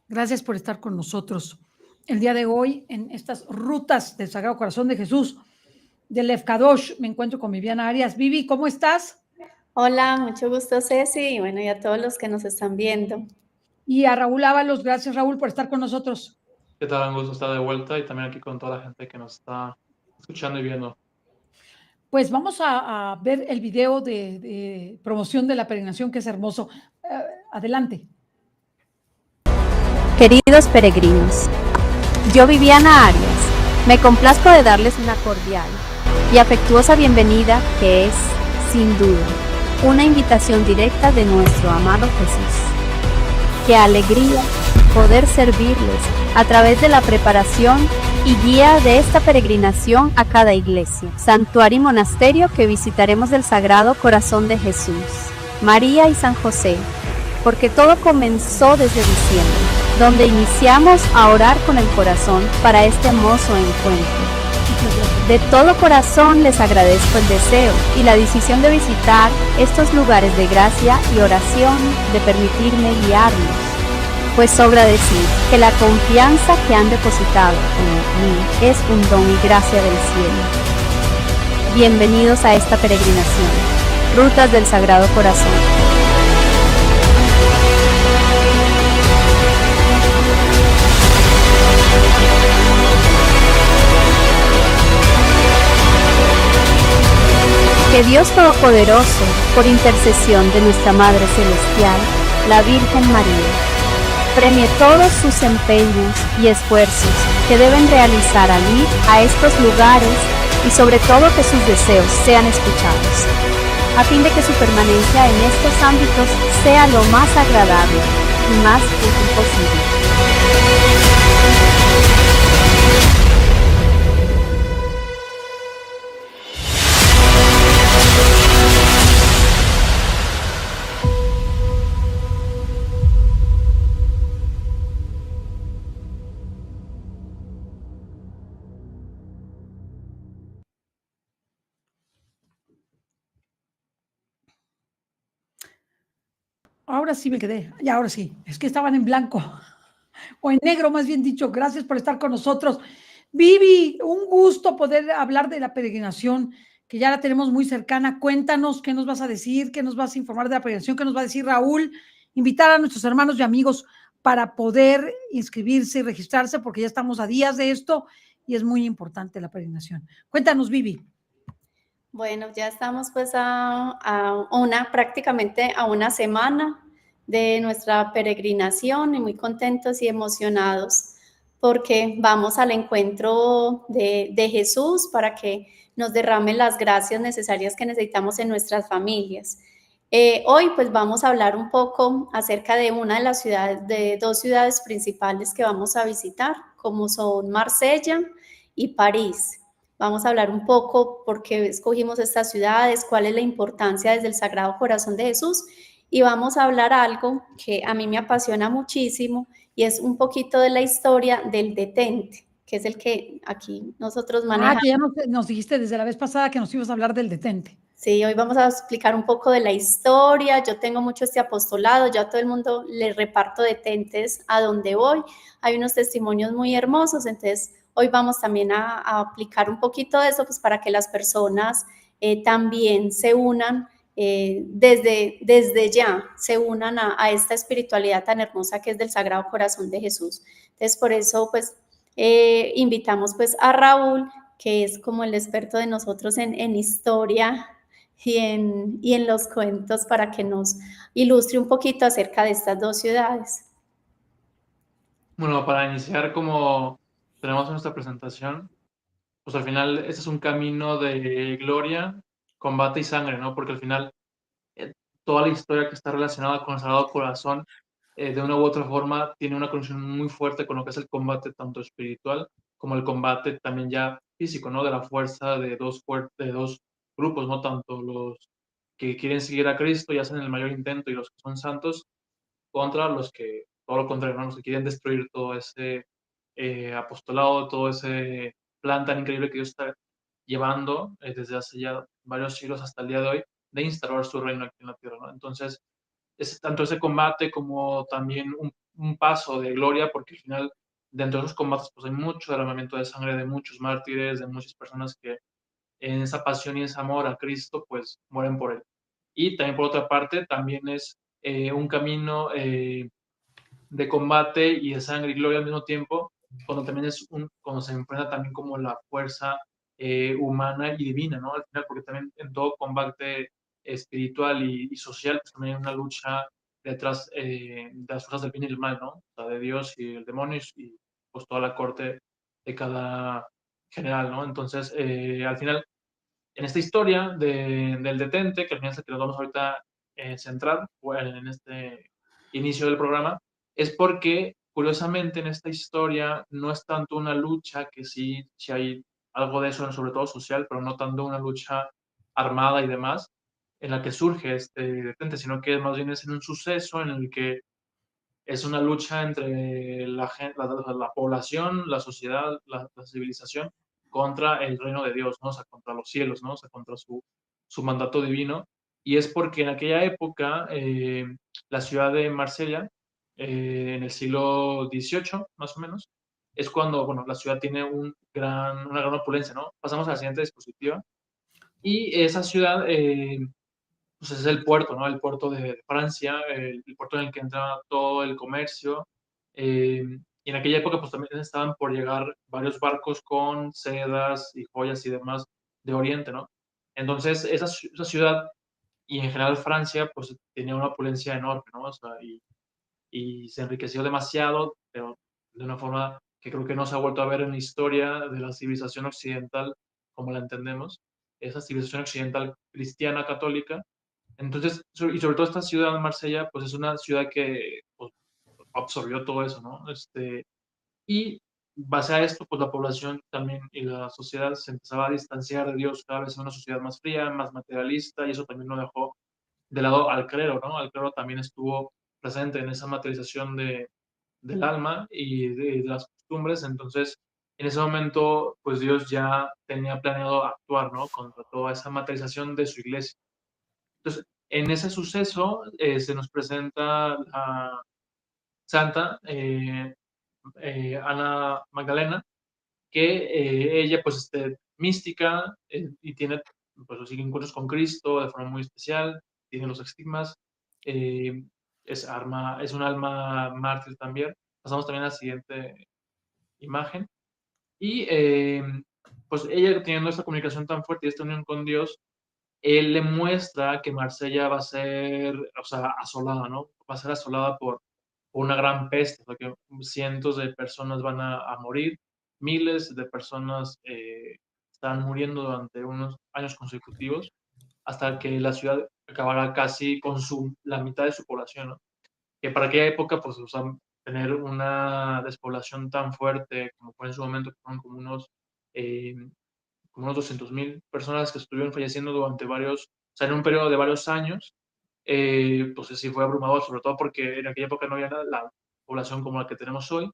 Gracias por estar con nosotros el día de hoy en estas rutas del Sagrado Corazón de Jesús de Lev Kadosh. Me encuentro con Viviana Arias. Vivi, ¿cómo estás? Hola, mucho gusto, Ceci, y bueno, y a todos los que nos están viendo. Y a Raúl Ábalos. Gracias, Raúl, por estar con nosotros. ¿Qué tal? Un gusto estar de vuelta y también aquí con toda la gente que nos está escuchando y viendo. Pues vamos a ver el video de promoción de la peregrinación, que es hermoso. Adelante. Queridos peregrinos, yo, Viviana Arias, me complazco de darles una cordial y afectuosa bienvenida que es, sin duda, una invitación directa de nuestro amado Jesús. Qué alegría poder servirles a través de la preparación y guía de esta peregrinación a cada iglesia, santuario y monasterio que visitaremos del Sagrado Corazón de Jesús, María y San José, porque todo comenzó desde diciembre, donde iniciamos a orar con el corazón para este hermoso encuentro. De todo corazón les agradezco el deseo y la decisión de visitar estos lugares de gracia y oración, de permitirme guiarlos, pues sobra decir que la confianza que han depositado en mí es un don y gracia del cielo. Bienvenidos a esta peregrinación, Rutas del Sagrado Corazón. Que Dios Todopoderoso, por intercesión de nuestra Madre Celestial, la Virgen María, premie todos sus empeños y esfuerzos que deben realizar al ir a estos lugares y sobre todo que sus deseos sean escuchados, a fin de que su permanencia en estos ámbitos sea lo más agradable y más útil posible. Ahora sí me quedé, y ahora sí, es que estaban en blanco, o en negro más bien dicho. Gracias por estar con nosotros. Vivi, un gusto poder hablar de la peregrinación, que ya la tenemos muy cercana. Cuéntanos qué nos vas a decir, qué nos vas a informar de la peregrinación, qué nos va a decir Raúl, invitar a nuestros hermanos y amigos para poder inscribirse y registrarse, porque ya estamos a días de esto y es muy importante la peregrinación. Cuéntanos, Vivi. Bueno, ya estamos pues prácticamente a una semana de nuestra peregrinación y muy contentos y emocionados porque vamos al encuentro de Jesús para que nos derrame las gracias necesarias que necesitamos en nuestras familias. Hoy pues vamos a hablar un poco acerca de una de las ciudades, de dos ciudades principales que vamos a visitar, como son Marsella y París. Vamos a hablar un poco por qué escogimos estas ciudades, cuál es la importancia desde el Sagrado Corazón de Jesús, y vamos a hablar algo que a mí me apasiona muchísimo y es un poquito de la historia del detente, que es el que aquí nosotros manejamos. Que ya nos dijiste desde la vez pasada que nos ibas a hablar del detente. Sí, hoy vamos a explicar un poco de la historia. Yo tengo mucho este apostolado, yo a todo el mundo le reparto detentes a donde voy. Hay unos testimonios muy hermosos, entonces hoy vamos también a aplicar un poquito de eso, pues para que las personas también se unan desde ya, se unan a esta espiritualidad tan hermosa que es del Sagrado Corazón de Jesús. Entonces, por eso, pues, invitamos pues a Raúl, que es como el experto de nosotros en historia y en los cuentos, para que nos ilustre un poquito acerca de estas dos ciudades. Bueno, para iniciar, como tenemos en nuestra presentación, pues al final este es un camino de gloria, combate y sangre, ¿no? Porque al final toda la historia que está relacionada con el Sagrado Corazón, de una u otra forma, tiene una conexión muy fuerte con lo que es el combate tanto espiritual como el combate también ya físico, ¿no? De la fuerza de dos grupos, ¿no? Tanto los que quieren seguir a Cristo y hacen el mayor intento y los que son santos, contra los que, todo lo contrario, ¿no? Los que quieren destruir todo ese apostolado, todo ese plan tan increíble que Dios está llevando desde hace ya varios siglos hasta el día de hoy, de instaurar su reino aquí en la tierra, ¿no? Entonces, es tanto ese combate como también un paso de gloria, porque al final, dentro de esos combates, pues hay mucho derramamiento de sangre de muchos mártires, de muchas personas que en esa pasión y ese amor a Cristo, pues mueren por él. Y también por otra parte, también es un camino de combate y de sangre y gloria al mismo tiempo, cuando también cuando se enfrenta también como la fuerza humana y divina, ¿no? Al final, porque también en todo combate espiritual y social, pues también hay una lucha detrás de las fuerzas del bien y el mal, ¿no? O sea, de Dios y el demonio y pues toda la corte de cada general, ¿no? Entonces, al final, en esta historia del detente, que al final es el que nos vamos ahorita a centrar en este inicio del programa, es porque, curiosamente, en esta historia no es tanto una lucha, que sí hay algo de eso, sobre todo social, pero no tanto una lucha armada y demás, en la que surge este detente, sino que más bien es en un suceso en el que es una lucha entre la población, la sociedad, la civilización, contra el reino de Dios, ¿no? O sea, contra los cielos, ¿no? O sea, contra su mandato divino. Y es porque en aquella época, la ciudad de Marsella, en el siglo XVIII, más o menos, es cuando, bueno, la ciudad tiene una gran opulencia, ¿no? Pasamos a la siguiente diapositiva. Y esa ciudad, pues es el puerto, ¿no? El puerto de Francia, el puerto en el que entra todo el comercio. Y en aquella época, pues también estaban por llegar varios barcos con sedas y joyas y demás de Oriente, ¿no? Entonces, esa ciudad y en general Francia, pues tenía una opulencia enorme, ¿no? O sea, y se enriqueció demasiado, pero de una forma que creo que no se ha vuelto a ver en la historia de la civilización occidental como la entendemos, esa civilización occidental cristiana católica. Entonces, y sobre todo esta ciudad de Marsella, pues es una ciudad que pues, absorbió todo eso, ¿no? Y base a esto, pues la población también y la sociedad se empezaba a distanciar de Dios, cada vez en una sociedad más fría, más materialista, y eso también lo dejó de lado al clero, ¿no? Al clero también estuvo presente en esa materialización del alma y de las costumbres. Entonces, en ese momento, pues Dios ya tenía planeado actuar, ¿no? Contra toda esa materialización de su iglesia. Entonces, en ese suceso se nos presenta la santa Ana Magdalena, que ella, pues, mística y tiene, pues, así encuentros con Cristo de forma muy especial, tiene los estigmas, eh, es un alma mártir también. Pasamos también a la siguiente imagen. Y pues ella teniendo esta comunicación tan fuerte y esta unión con Dios, él le muestra que Marsella va a ser, o sea, asolada, ¿no? Va a ser asolada por una gran peste, o sea, que cientos de personas van a morir, miles de personas están muriendo durante unos años consecutivos, hasta que la ciudad acabará casi con la mitad de su población, ¿no? Que para aquella época, pues, o sea, tener una despoblación tan fuerte como fue en su momento, que fueron eh, como unos 200.000 personas que estuvieron falleciendo durante varios, o sea, en un periodo de varios años, pues sí fue abrumador, sobre todo porque en aquella época no había la población como la que tenemos hoy,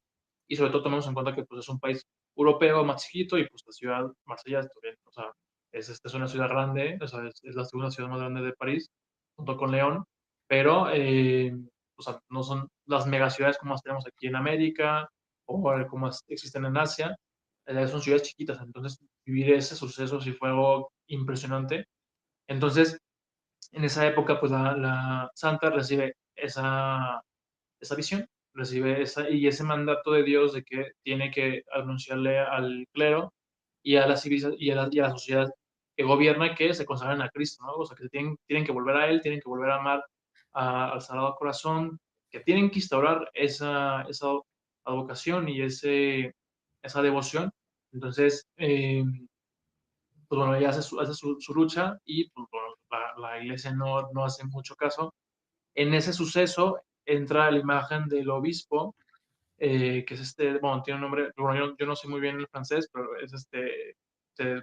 y sobre todo tomamos en cuenta que pues, es un país europeo más chiquito y pues la ciudad Marsella, o sea, es una ciudad grande, o sea, es la segunda ciudad más grande de París, junto con León, pero o sea, no son las megaciudades como las tenemos aquí en América o como existen en Asia, son ciudades chiquitas, entonces vivir ese suceso sí fue algo impresionante. Entonces, en esa época, pues la santa recibe esa visión, recibe y ese mandato de Dios de que tiene que anunciarle al clero y a la civilización y a la sociedad que gobierna que se consagren a Cristo, ¿no? O sea, que tienen que volver a Él, tienen que volver a amar al Sagrado Corazón, que tienen que instaurar esa advocación y esa devoción. Entonces, pues bueno, ella hace su lucha y pues, bueno, la iglesia no hace mucho caso. En ese suceso entra la imagen del obispo, que es bueno, tiene un nombre, bueno, yo no sé muy bien el francés, pero es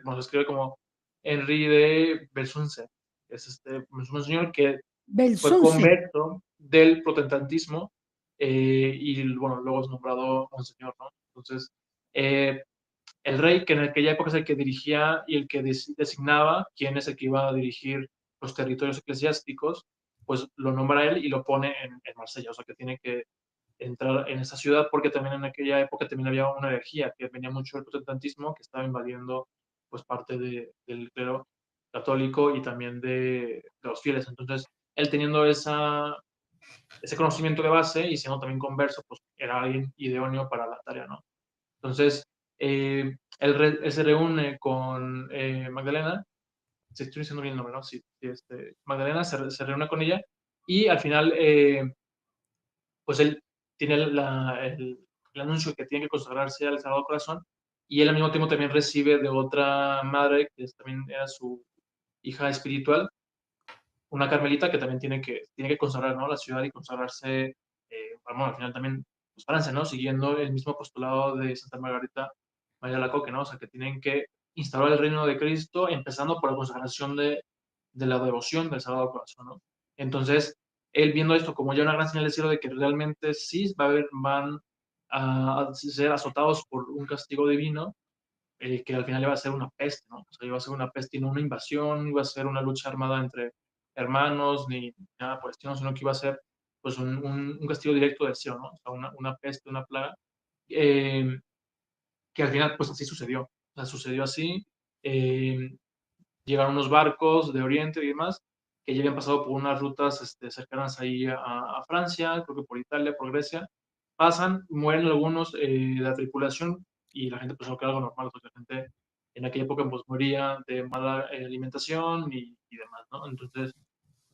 bueno, se escribe como Henri de Belsunce. Es un señor que fue Belsunce. converso del protestantismo y, bueno, luego es nombrado monseñor, ¿no? Entonces, el rey, que en aquella época es el que dirigía y el que designaba quién es el que iba a dirigir los territorios eclesiásticos, pues lo nombra él y lo pone en Marsella, o sea que tiene que entrar en esa ciudad, porque también en aquella época también había una herejía, que venía mucho del protestantismo, que estaba invadiendo pues parte del clero católico y también de los fieles. Entonces, él teniendo ese conocimiento de base y siendo también converso, pues era alguien idóneo para la tarea, ¿no? Entonces, él se reúne con Magdalena, si estoy diciendo bien el nombre, ¿no? Sí, Magdalena se reúne con ella y al final, pues él tiene el anuncio que tiene que consagrarse al Sagrado Corazón y él al mismo tiempo también recibe de otra madre, que también era su hija espiritual, una carmelita que también tiene que consagrar, ¿no?, la ciudad y consagrarse, bueno, al final también pues, Francia, ¿no?, siguiendo el mismo apostolado de Santa Margarita María Alacoque, ¿no? O sea, que tienen que instaurar el reino de Cristo, empezando por la consagración de la devoción del Sagrado Corazón, ¿no? Entonces, él viendo esto como ya una gran señal del cielo de que realmente sí van a ser azotados por un castigo divino, que al final iba a ser una peste, ¿no? O sea, iba a ser una peste y no una invasión, iba a ser una lucha armada entre hermanos, ni nada por el estilo, sino que iba a ser pues un castigo directo del cielo, ¿no? O sea, una peste, una plaga, que al final pues así sucedió. O sea, sucedió así. eh, Llegaron unos barcos de Oriente y demás, que ya habían pasado por unas rutas cercanas ahí a Francia, creo que por Italia, por Grecia. Pasan, mueren algunos de la tripulación y la gente pensó que era algo normal, porque la gente en aquella época pues moría de mala alimentación y demás, ¿no? Entonces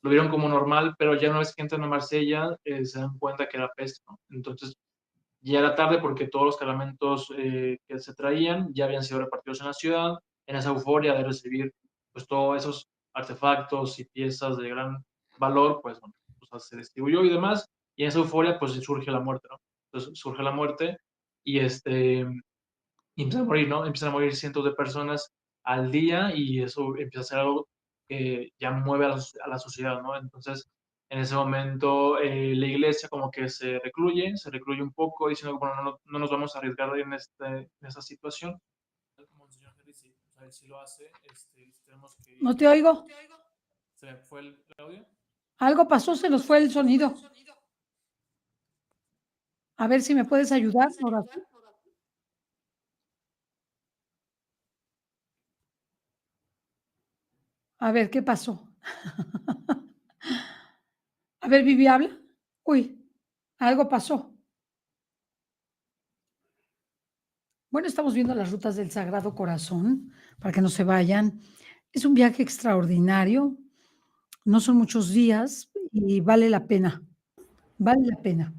lo vieron como normal, pero ya una vez que entran a Marsella se dan cuenta que era peste, ¿no? Entonces ya era tarde porque todos los cargamentos que se traían ya habían sido repartidos en la ciudad, en esa euforia de recibir pues todos esos artefactos y piezas de gran valor, pues bueno, pues, se distribuyó y demás, y en esa euforia pues surge la muerte, ¿no? Entonces surge la muerte y y empiezan a morir, ¿no? Empiezan a morir cientos de personas al día y eso empieza a ser algo que ya mueve a la sociedad, ¿no? Entonces, en ese momento, la iglesia como que se recluye un poco, diciendo, bueno, no nos vamos a arriesgar en esa situación. Como el señor Henry, sí, o sea, él sí lo hace, tenemos que... No te oigo. ¿Se me fue el audio? Algo pasó, se nos fue el sonido. A ver si me puedes ayudar, Horacio. A ver, ¿qué pasó? A ver, Vivi, habla. Uy, algo pasó. Bueno, estamos viendo las rutas del Sagrado Corazón para que no se vayan. Es un viaje extraordinario, no son muchos días y vale la pena, vale la pena.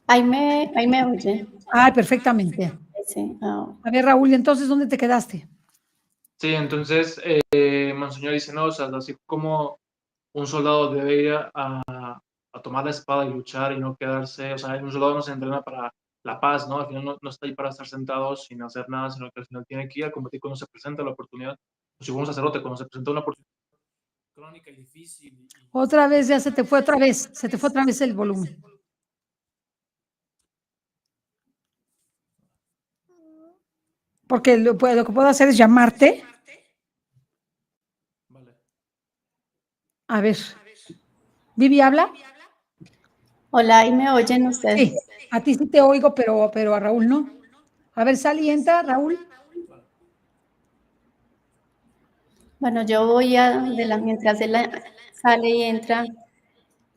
Ahí me oye. Ah, perfectamente. Sí, ah, A ver, Raúl, ¿y entonces dónde te quedaste? Sí, entonces Monseñor dice, no, o sea, así como un soldado debe ir a tomar la espada y luchar y no quedarse, o sea, un soldado no se entrena para la paz, ¿no? Al final no está ahí para estar sentado sin hacer nada, sino que al final tiene que ir a combatir cuando se presenta la oportunidad. Pues si fuera un sacerdote, cuando se presenta una oportunidad crónica y difícil. Otra vez, ya se te fue otra vez, se te fue otra vez el volumen. Porque lo que puedo hacer es llamarte. Vale. A ver, Vivi, habla. hola, ahí me oyen ustedes. Sí, a ti sí te oigo, pero a Raúl no. A ver, sal y entra, Raúl. Bueno, yo voy mientras él sale y entra,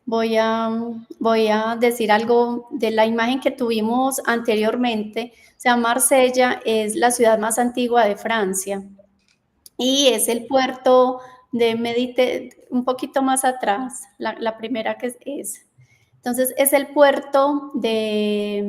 voy a decir algo de la imagen que tuvimos anteriormente. O sea, Marsella es la ciudad más antigua de Francia y es el puerto de un poquito más atrás, la primera que es. Entonces, es el puerto que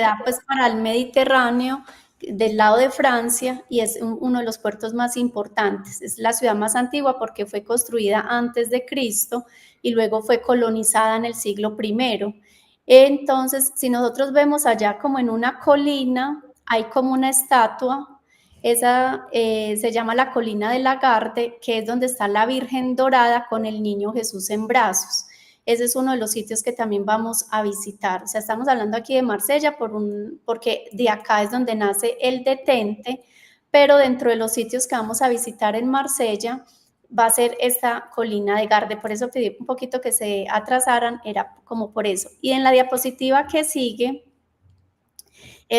da pues para el Mediterráneo del lado de Francia y es uno de los puertos más importantes. Es la ciudad más antigua porque fue construida antes de Cristo y luego fue colonizada en el siglo I. Entonces, si nosotros vemos allá como en una colina, hay como una estatua, esa se llama la colina de Lagarde, que es donde está la Virgen Dorada con el niño Jesús en brazos. Ese es uno de los sitios que también vamos a visitar. O sea, estamos hablando aquí de Marsella porque de acá es donde nace el detente, pero dentro de los sitios que vamos a visitar en Marsella va a ser esta colina de Garde. Por eso pedí un poquito que se atrasaran, era como por eso. Y en la diapositiva que sigue,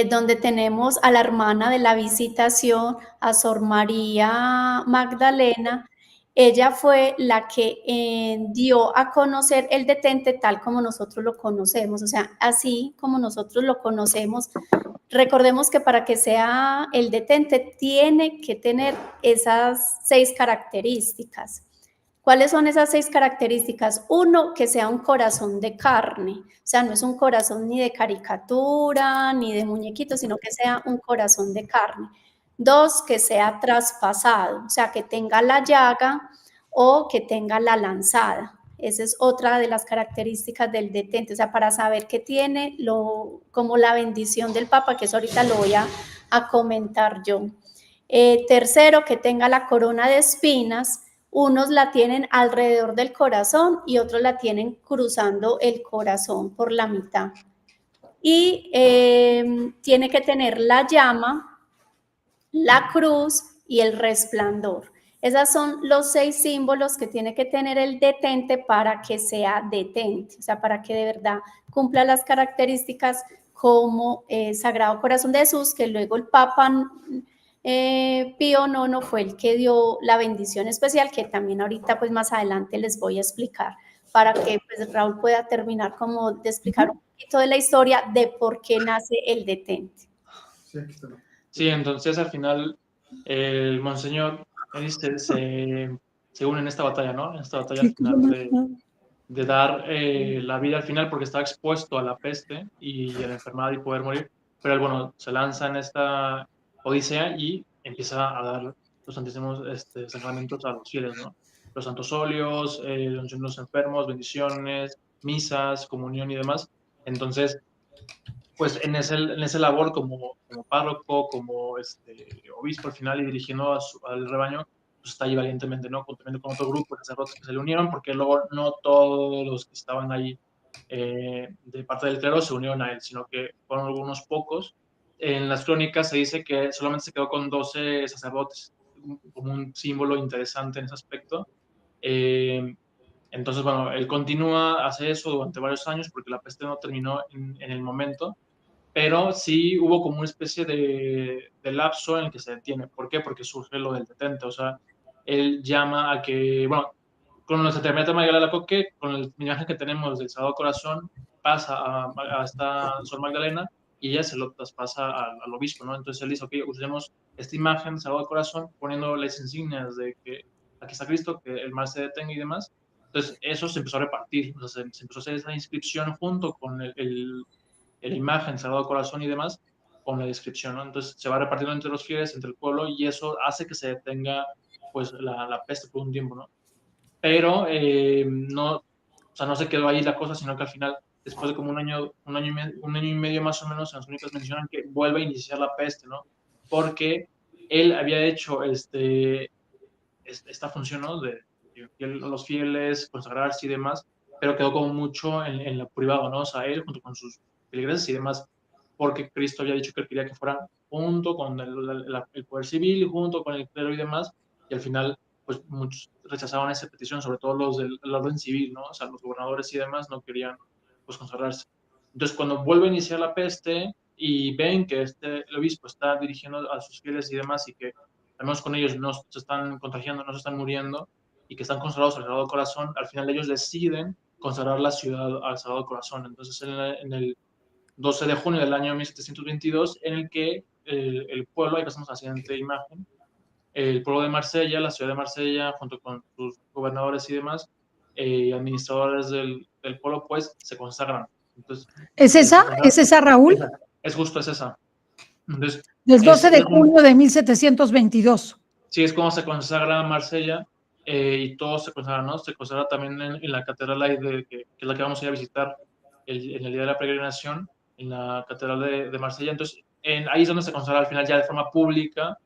donde tenemos a la hermana de la visitación, a Sor María Magdalena. Ella fue la que dio a conocer el detente tal como nosotros lo conocemos, o sea, así como nosotros lo conocemos. Recordemos que para que sea el detente tiene que tener esas 6 características. ¿Cuáles son esas 6 características? Uno, que sea un corazón de carne, o sea, no es un corazón ni de caricatura, ni de muñequito, sino que sea un corazón de carne. 2, que sea traspasado, o sea, que tenga la llaga o que tenga la lanzada. Esa es otra de las características del detente, o sea, para saber que tiene como la bendición del Papa, que eso ahorita lo voy a comentar yo. Tercero, que tenga la corona de espinas. Unos la tienen alrededor del corazón y otros la tienen cruzando el corazón por la mitad. Y tiene que tener la llama, la cruz y el resplandor. Esos son los 6 símbolos que tiene que tener el detente para que sea detente, o sea, para que de verdad cumpla las características como Sagrado Corazón de Jesús, que luego el Papa Pío IX fue el que dio la bendición especial, que también ahorita pues más adelante les voy a explicar, para que pues Raúl pueda terminar como de explicar un poquito de la historia de por qué nace el detente. Sí, entonces al final el monseñor se une en esta batalla, ¿no? En esta batalla al final de dar la vida al final porque estaba expuesto a la peste y a la enfermedad y poder morir. Pero él, bueno, se lanza en esta odisea y empieza a dar los santísimos sacramentos a los fieles, ¿no? Los santos óleos, los enfermos, bendiciones, misas, comunión y demás. Entonces, pues en ese labor como párroco, como obispo al final y dirigiendo al rebaño, pues está ahí valientemente, ¿no? También con otro grupo de sacerdotes que se le unieron, porque luego no todos los que estaban ahí de parte del clero se unieron a él, sino que fueron algunos pocos. En las crónicas se dice que solamente se quedó con 12 sacerdotes, como un símbolo interesante en ese aspecto. Entonces, bueno, él continúa, hace eso durante varios años porque la peste no terminó en el momento, pero sí hubo como una especie de lapso en el que se detiene. ¿Por qué? Porque surge lo del detente, o sea, él llama a que, bueno, con los termina María Alacoque, con la imagen que tenemos del Sagrado Corazón, pasa a esta Sor Magdalena y ella se lo traspasa al obispo, ¿no? Entonces él dice, ok, usemos esta imagen del Sagrado Corazón poniendo las insignias de que aquí está Cristo, que el mal se detenga y demás. Entonces eso se empezó a repartir, o sea, se empezó a hacer esa inscripción junto con la imagen, Sagrado Corazón y demás, con la descripción, ¿no? Entonces se va repartiendo entre los fieles, entre el pueblo, y eso hace que se detenga, pues, la peste por un tiempo, ¿no? Pero no, o sea, no se quedó ahí la cosa, sino que al final, después de como un año y medio más o menos, en las únicas mencionan que vuelve a iniciar la peste, ¿no? Porque él había hecho esta función, ¿no? De los fieles, consagrarse y demás, pero quedó como mucho en lo privado, ¿no? O sea, él junto con sus feligreses y demás, porque Cristo había dicho que él quería que fueran junto con el poder civil, junto con el clero y demás, y al final, pues muchos rechazaban esa petición, sobre todo los del orden civil, ¿no? O sea, los gobernadores y demás no querían, pues, consagrarse. Entonces, cuando vuelve a iniciar la peste y ven que el obispo está dirigiendo a sus fieles y demás y que al menos con ellos no se están contagiando, no se están muriendo y que están consagrados al Sagrado Corazón, al final ellos deciden consagrar la ciudad al Sagrado Corazón. Entonces, en el 12 de junio del año 1722, en el que el pueblo, ahí pasamos a la siguiente imagen, el pueblo de Marsella, la ciudad de Marsella, junto con sus gobernadores y demás, administradores del pueblo, pues se consagran. Entonces, ¿Es esa? ¿Es esa, Raúl? Es justo, es esa. Entonces, Del 12 de junio de 1722. Sí, es como se consagra Marsella y todos se consagran, ¿no? Se consagra también en la catedral ahí que es la que vamos a ir a visitar en el día de la peregrinación, en la catedral de Marsella. Entonces, ahí es donde se consagra al final ya de forma pública,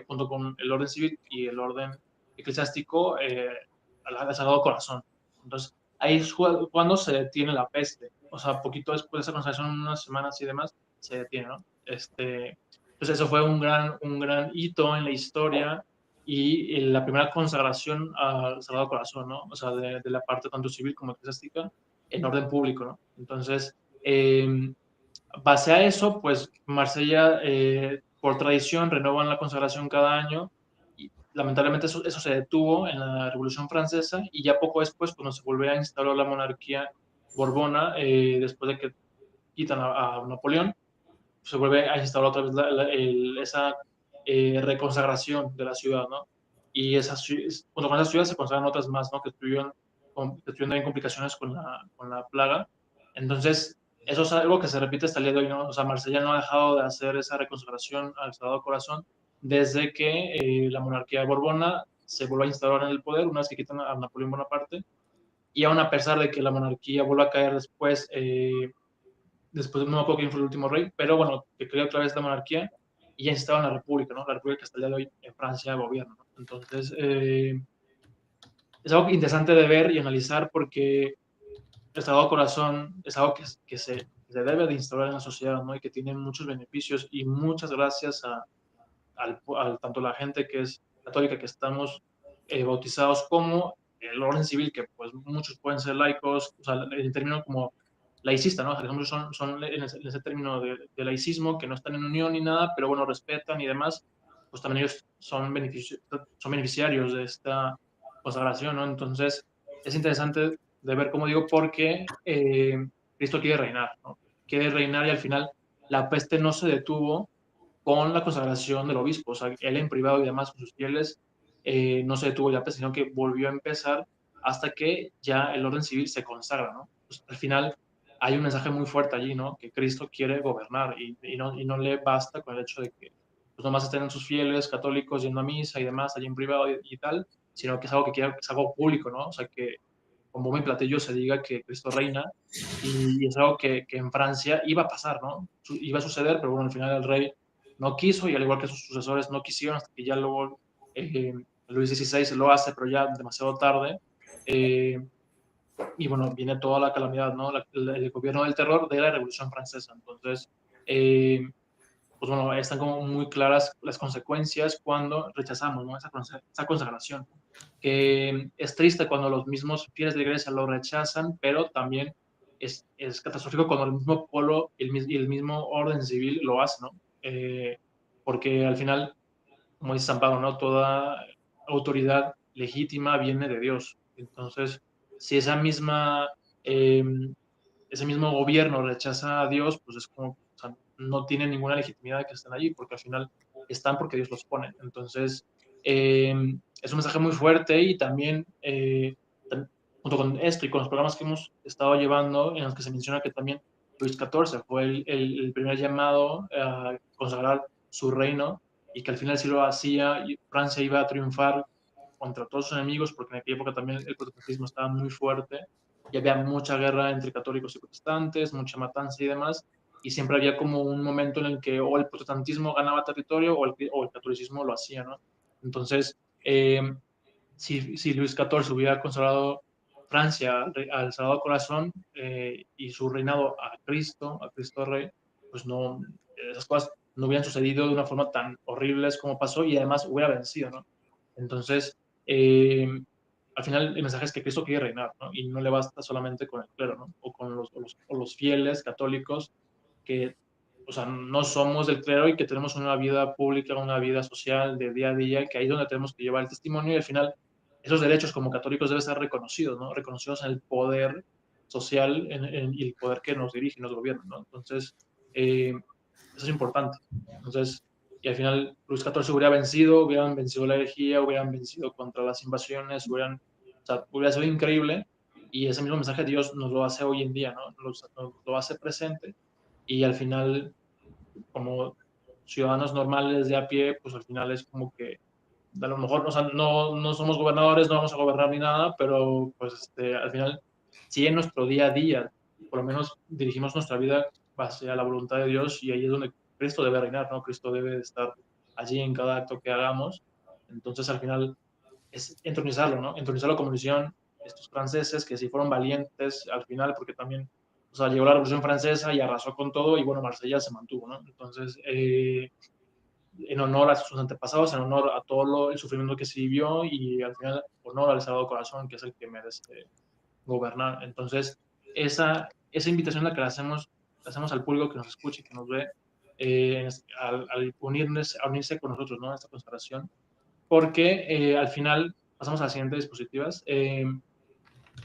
junto con el orden civil y el orden eclesiástico, al Sagrado Corazón. Entonces, ahí es cuando se detiene la peste. O sea, poquito después de esa consagración, unas semanas y demás, se detiene, ¿no? Entonces eso fue un gran hito en la historia y la primera consagración al Sagrado Corazón, ¿no? O sea, de la parte tanto civil como eclesiástica en orden público, ¿no? Entonces, base a eso, pues Marsella, por tradición, renovan la consagración cada año y lamentablemente eso se detuvo en la Revolución Francesa y ya poco después, cuando se volvió a instaurar la monarquía borbona, después de que quitan a Napoleón, se vuelve a instaurar otra vez esa reconsagración de la ciudad, ¿no? Y junto con esas ciudades se consagran otras más, ¿no? Que tuvieron también complicaciones con la plaga. Entonces, eso es algo que se repite hasta el día de hoy, ¿no? O sea, Marsella no ha dejado de hacer esa reconsagración al Sagrado Corazón desde que la monarquía borbona se vuelve a instaurar en el poder, una vez que quitan a Napoleón Bonaparte, y aún a pesar de que la monarquía vuelva a caer después no me acuerdo quién fue el último rey, pero bueno, que creó otra vez la monarquía y ya estaba en la república, ¿no? La república que hasta el día de hoy en Francia gobierna, ¿no? Entonces, es algo interesante de ver y analizar porque el Sagrado Corazón es algo que se debe de instaurar en la sociedad, ¿no? Y que tiene muchos beneficios y muchas gracias tanto la gente que es católica, que estamos bautizados, como el orden civil, que pues muchos pueden ser laicos, o sea, en términos como laicista, ¿no? Por ejemplo, son en ese término de laicismo, que no están en unión ni nada, pero bueno, respetan y demás, pues también ellos son beneficiarios de esta consagración, ¿no? Entonces, es interesante de ver, como digo, porque Cristo quiere reinar, ¿no? Quiere reinar y al final la peste no se detuvo con la consagración del obispo, o sea, él en privado y demás con sus fieles no se detuvo ya, sino que volvió a empezar hasta que ya el orden civil se consagra, ¿no? Pues, al final hay un mensaje muy fuerte allí, ¿no? Que Cristo quiere gobernar y no le basta con el hecho de que pues nomás estén sus fieles católicos yendo a misa y demás allí en privado y tal, sino que es algo que quiere, es algo público, ¿no? O sea, que con bombo y platillo se diga que Cristo reina y es algo que en Francia iba a pasar, ¿no? Iba a suceder, pero bueno, al final el rey no quiso y al igual que sus sucesores no quisieron hasta que ya luego Luis XVI lo hace, pero ya demasiado tarde. Y bueno, viene toda la calamidad, ¿no? El gobierno del terror de la Revolución Francesa. Entonces, pues bueno, están como muy claras las consecuencias cuando rechazamos, ¿no? Esa consagración. Que es triste cuando los mismos fieles de la iglesia lo rechazan, pero también es catastrófico cuando el mismo pueblo y el mismo orden civil lo hace, ¿no? Porque al final, como dice San Pablo, ¿no? Toda autoridad legítima viene de Dios. Entonces, si eh, ese mismo gobierno rechaza a Dios, pues es como, o sea, no tiene ninguna legitimidad de que estén allí, porque al final están porque Dios los pone. Entonces, es un mensaje muy fuerte y también, junto con esto y con los programas que hemos estado llevando, en los que se menciona que también Luis XIV fue el primer llamado a consagrar su reino y que al final sí lo hacía y Francia iba a triunfar contra todos sus enemigos, porque en aquella época también el protestantismo estaba muy fuerte y había mucha guerra entre católicos y protestantes, mucha matanza y demás, y siempre había como un momento en el que o el protestantismo ganaba territorio o el catolicismo lo hacía, ¿no? Entonces, si Luis XIV hubiera consagrado Francia al Sagrado Corazón y su reinado a Cristo Rey, pues no, esas cosas no hubieran sucedido de una forma tan horribles como pasó y además hubiera vencido, ¿no? Entonces, al final el mensaje es que Cristo quiere reinar, ¿no? Y no le basta solamente con el clero, ¿no? O con los fieles católicos que, o sea, no somos del clero y que tenemos una vida pública, una vida social de día a día, que ahí es donde tenemos que llevar el testimonio y al final esos derechos como católicos deben ser reconocidos, ¿no? Reconocidos en el poder social y el poder que nos dirige y nos gobierna, ¿no? Entonces, eso es importante. Entonces, y al final Luis XIV hubieran vencido la herejía, hubieran vencido contra las invasiones, o sea, hubiera sido increíble y ese mismo mensaje Dios nos lo hace hoy en día, ¿no? Nos lo hace presente y al final, como ciudadanos normales de a pie, pues al final es como que a lo mejor, o sea, no somos gobernadores, no vamos a gobernar ni nada, pero pues al final, sí en nuestro día a día, por lo menos dirigimos nuestra vida base a la voluntad de Dios y ahí es donde Cristo debe reinar, ¿no? Cristo debe estar allí en cada acto que hagamos. Entonces, al final, es entronizarlo, ¿no? Entronizarlo como lo hicieron estos franceses, que sí fueron valientes al final, porque también, o sea, llegó la Revolución Francesa y arrasó con todo y bueno, Marsella se mantuvo, ¿no? Entonces, en honor a sus antepasados, en honor a todo el sufrimiento que se vivió y al final honor al Sagrado Corazón, que es el que merece gobernar. Entonces, esa invitación la que le hacemos al público que nos escucha y que nos ve, al unirse con nosotros, ¿no? A esta consagración, porque al final pasamos a las siguientes diapositivas.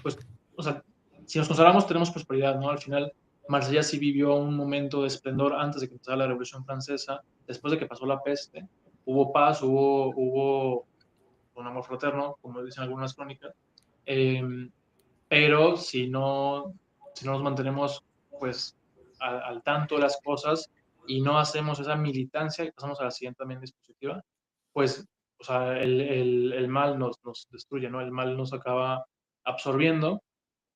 Pues, o sea, si nos consagramos tenemos prosperidad, ¿no? Al final, Marsella sí vivió un momento de esplendor antes de que empezara la Revolución Francesa, después de que pasó la peste, hubo paz, hubo un amor fraterno, como dicen algunas crónicas, eh, pero si no nos mantenemos, pues, al tanto de las cosas y no hacemos esa militancia, y pasamos a la siguiente también dispositiva, pues, o sea, el mal nos destruye, ¿no? El mal nos acaba absorbiendo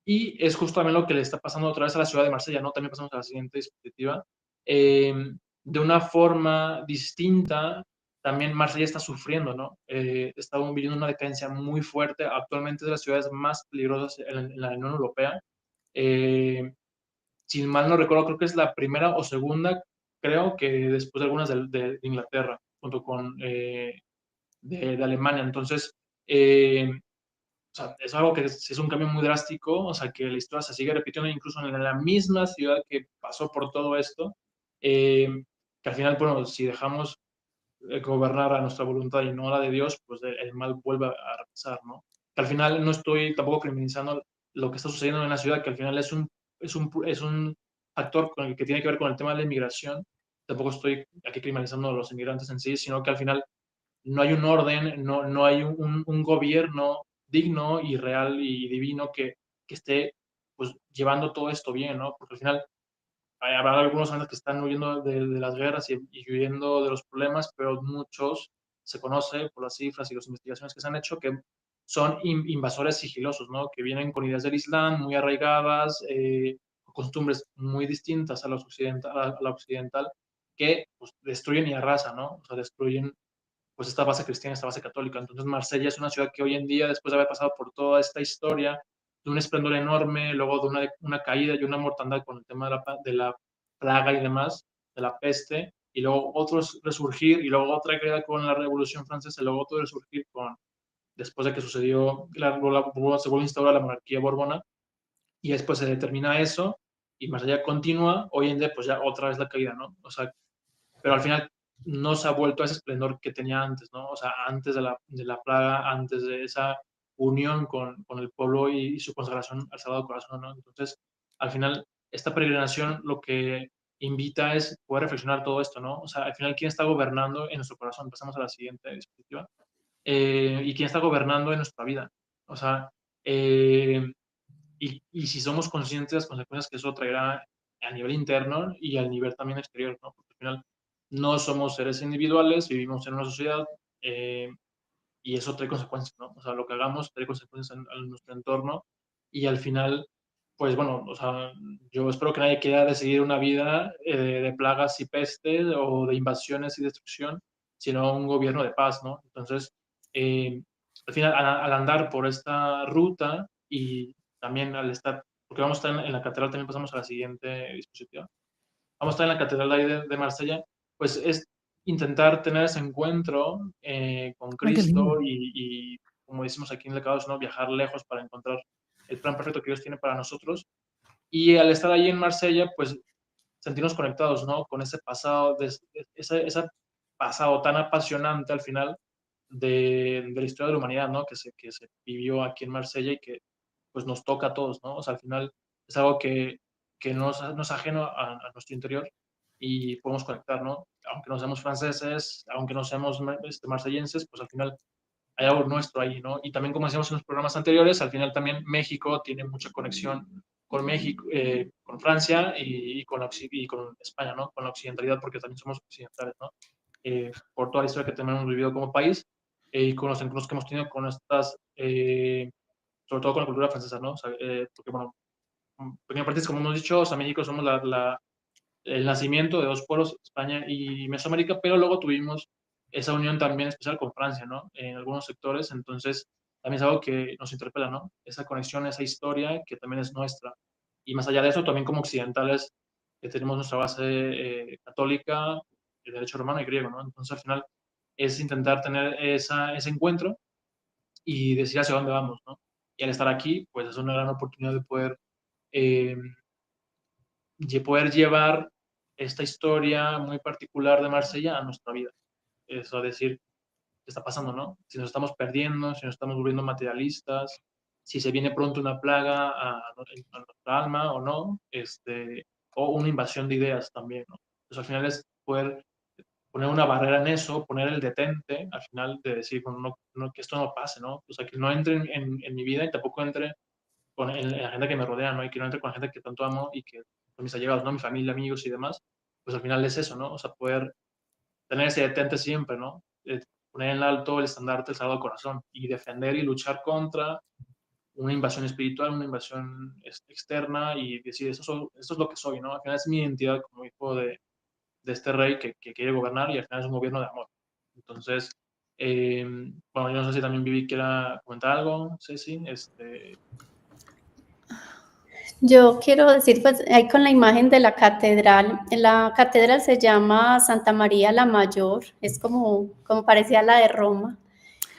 y es justo también lo que le está pasando otra vez a la ciudad de Marsella, ¿no? También pasamos a la siguiente diapositiva. De una forma distinta, también Marsella está sufriendo, ¿no? Está viviendo una decadencia muy fuerte. Actualmente es de las ciudades más peligrosas en la Unión Europea. Si mal no recuerdo, creo que es la primera o segunda, creo que después de algunas de Inglaterra, junto con de Alemania. Entonces, o sea, es algo que es un cambio muy drástico, o sea, que la historia se sigue repitiendo incluso en la misma ciudad que pasó por todo esto, que al final, bueno, si dejamos gobernar a nuestra voluntad y no a la de Dios, pues el mal vuelve a regresar, ¿no? Que al final no estoy tampoco criminalizando lo que está sucediendo en la ciudad, que al final es un factor con el que tiene que ver con el tema de la inmigración. Tampoco estoy aquí criminalizando a los inmigrantes en sí, sino que al final no hay un orden, no hay un gobierno digno y real y divino que esté pues llevando todo esto bien, ¿no? Porque al final habrá algunos años que están huyendo de las guerras y huyendo de los problemas, pero muchos se conoce por las cifras y las investigaciones que se han hecho que son invasores sigilosos, ¿no? Que vienen con ideas del Islam muy arraigadas, costumbres muy distintas a, a la occidental, que pues, destruyen y arrasan, ¿no? O sea, destruyen pues esta base cristiana, esta base católica. Entonces Marsella es una ciudad que hoy en día, después de haber pasado por toda esta historia, de un esplendor enorme, luego de una caída y una mortandad con el tema de la plaga y demás, de la peste, y luego otro resurgir, y luego otra caída con la Revolución Francesa, y luego otro resurgir después de que sucedió, se vuelve a instaurar la monarquía borbona, y después se determina eso, y Marsella continúa, hoy en día pues ya otra vez la caída, ¿no? O sea, pero al final no se ha vuelto a ese esplendor que tenía antes, ¿no? O sea, antes de la plaga, antes de esa unión con el pueblo y su consagración al Sagrado Corazón, ¿no? Entonces, al final, esta peregrinación lo que invita es poder reflexionar todo esto, ¿no? O sea, al final, ¿quién está gobernando en nuestro corazón? Pasamos a la siguiente diapositiva. ¿Y quién está gobernando en nuestra vida? O sea, y si somos conscientes de las consecuencias que eso traerá a nivel interno y al nivel también exterior, ¿no? Porque al final no somos seres individuales, vivimos en una sociedad y eso trae consecuencias, ¿no? O sea, lo que hagamos trae consecuencias en nuestro entorno y al final, pues bueno, o sea, yo espero que nadie quiera decidir una vida de plagas y peste o de invasiones y destrucción, sino un gobierno de paz, ¿no? Entonces, al final, al andar por esta ruta y también al estar, porque vamos a estar en la catedral, también pasamos a la siguiente dispositiva. Vamos a estar en la catedral ahí de Marsella, pues es intentar tener ese encuentro con Cristo y, como decimos aquí en el Caos, ¿no? Viajar lejos para encontrar el plan perfecto que Dios tiene para nosotros. Y al estar ahí en Marsella, pues sentirnos conectados, ¿no? Con ese pasado, ese pasado tan apasionante al final de la historia de la humanidad, ¿no? Que se vivió aquí en Marsella y que pues nos toca a todos, ¿no? O sea, al final es algo que no es ajeno a nuestro interior y podemos conectar, ¿no? Aunque no seamos franceses, aunque no seamos marsellenses, pues al final hay algo nuestro ahí, ¿no? Y también, como decíamos en los programas anteriores, al final también México tiene mucha conexión con México, con Francia y con España, ¿no? Con la occidentalidad, porque también somos occidentales, ¿no? Por toda la historia que también hemos vivido como país y con los encuentros que hemos tenido con estas, sobre todo con la cultura francesa, ¿no? O sea, porque, bueno, pequeña parte, como hemos dicho, o sea, México somos el nacimiento de dos pueblos, España y Mesoamérica, pero luego tuvimos esa unión también especial con Francia, ¿no? En algunos sectores, entonces también es algo que nos interpela, ¿no? Esa conexión, esa historia que también es nuestra. Y más allá de eso, también como occidentales, que tenemos nuestra base católica, derecho romano y griego, ¿no? Entonces, al final, es intentar tener ese encuentro y decir hacia dónde vamos, ¿no? Y al estar aquí, pues es una gran oportunidad de poder llevar esta historia muy particular de Marsella a nuestra vida. Eso, decir, ¿qué está pasando, no? Si nos estamos perdiendo, si nos estamos volviendo materialistas, si se viene pronto una plaga a nuestra alma o no, o una invasión de ideas también, ¿no? Entonces, al final es poder poner una barrera en eso, poner el detente, al final de decir, bueno, no, que esto no pase, ¿no? O sea, que no entre en mi vida y tampoco entre en la gente que me rodea, ¿no? Y que no entre con la gente que tanto amo y que son mis allegados, ¿no? Mi familia, amigos y demás. Pues al final es eso, ¿no? O sea, poder tener ese detente siempre, ¿no? Poner en alto el estandarte del Sagrado Corazón y defender y luchar contra una invasión espiritual, una invasión externa y decir, esto es lo que soy, ¿no? Al final es mi identidad como hijo de este rey que quiere gobernar y al final es un gobierno de amor. Entonces, bueno, yo no sé si también Vivi quiera comentar algo, Ceci. Yo quiero decir, pues ahí con la imagen de la catedral se llama Santa María la Mayor, es como parecía la de Roma.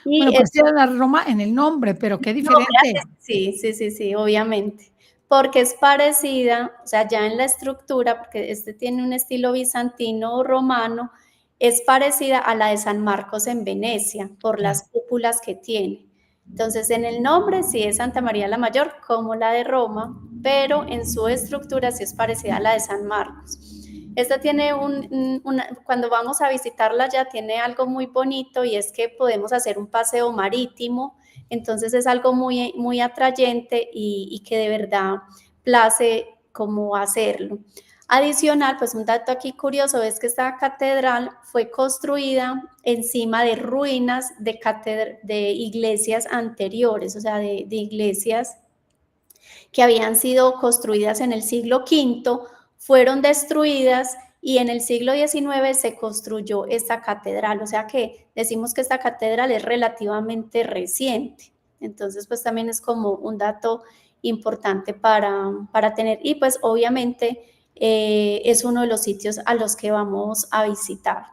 Y Bueno, parecía la Roma en el nombre, pero qué diferente. Sí, obviamente, porque es parecida, o sea, ya en la estructura, porque tiene un estilo bizantino romano, es parecida a la de San Marcos en Venecia, por las cúpulas que tiene. Entonces, en el nombre sí es Santa María la Mayor, como la de Roma, pero en su estructura sí es parecida a la de San Marcos. Esta tiene cuando vamos a visitarla ya tiene algo muy bonito y es que podemos hacer un paseo marítimo, entonces es algo muy, muy atrayente y que de verdad place como hacerlo. Adicional, pues un dato aquí curioso es que esta catedral fue construida encima de ruinas de iglesias anteriores, o sea, de iglesias que habían sido construidas en el siglo V, fueron destruidas y en el siglo XIX se construyó esta catedral, o sea que decimos que esta catedral es relativamente reciente. Entonces, pues también es como un dato importante para tener y pues obviamente es uno de los sitios a los que vamos a visitar.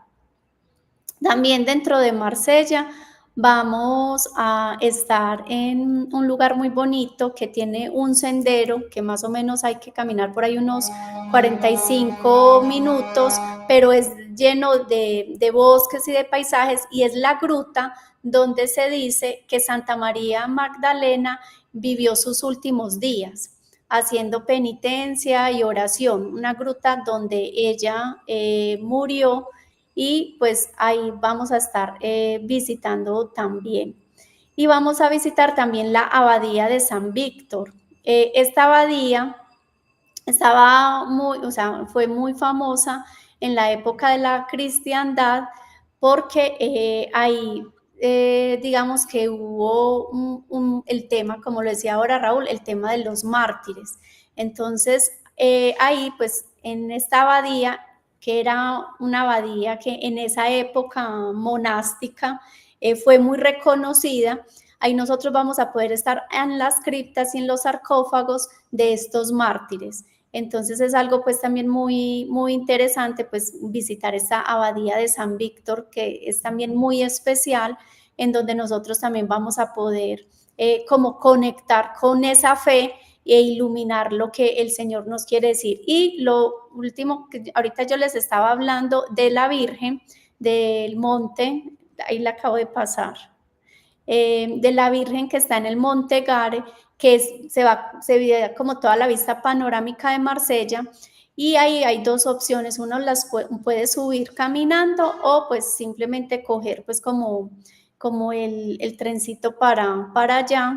También dentro de Marsella vamos a estar en un lugar muy bonito que tiene un sendero que más o menos hay que caminar por ahí unos 45 minutos, pero es lleno de bosques y de paisajes y es la gruta donde se dice que Santa María Magdalena vivió sus últimos días haciendo penitencia y oración, una gruta donde ella murió y pues ahí vamos a estar visitando también. Y vamos a visitar también la abadía de San Víctor. Esta abadía fue muy famosa en la época de la cristiandad porque ahí digamos que hubo el tema, como lo decía ahora Raúl, el tema de los mártires. Entonces ahí pues en esta abadía, que era una abadía que en esa época monástica fue muy reconocida, ahí nosotros vamos a poder estar en las criptas y en los sarcófagos de estos mártires. Entonces es algo pues también muy, muy interesante pues visitar esta abadía de San Víctor, que es también muy especial, en donde nosotros también vamos a poder como conectar con esa fe e iluminar lo que el Señor nos quiere decir. Y lo último, que ahorita yo les estaba hablando de la Virgen del Monte, ahí la acabo de pasar, de la Virgen que está en el Monte Gare, que se ve como toda la vista panorámica de Marsella, y ahí hay dos opciones, uno las puede subir caminando o pues simplemente coger pues como el trencito para allá.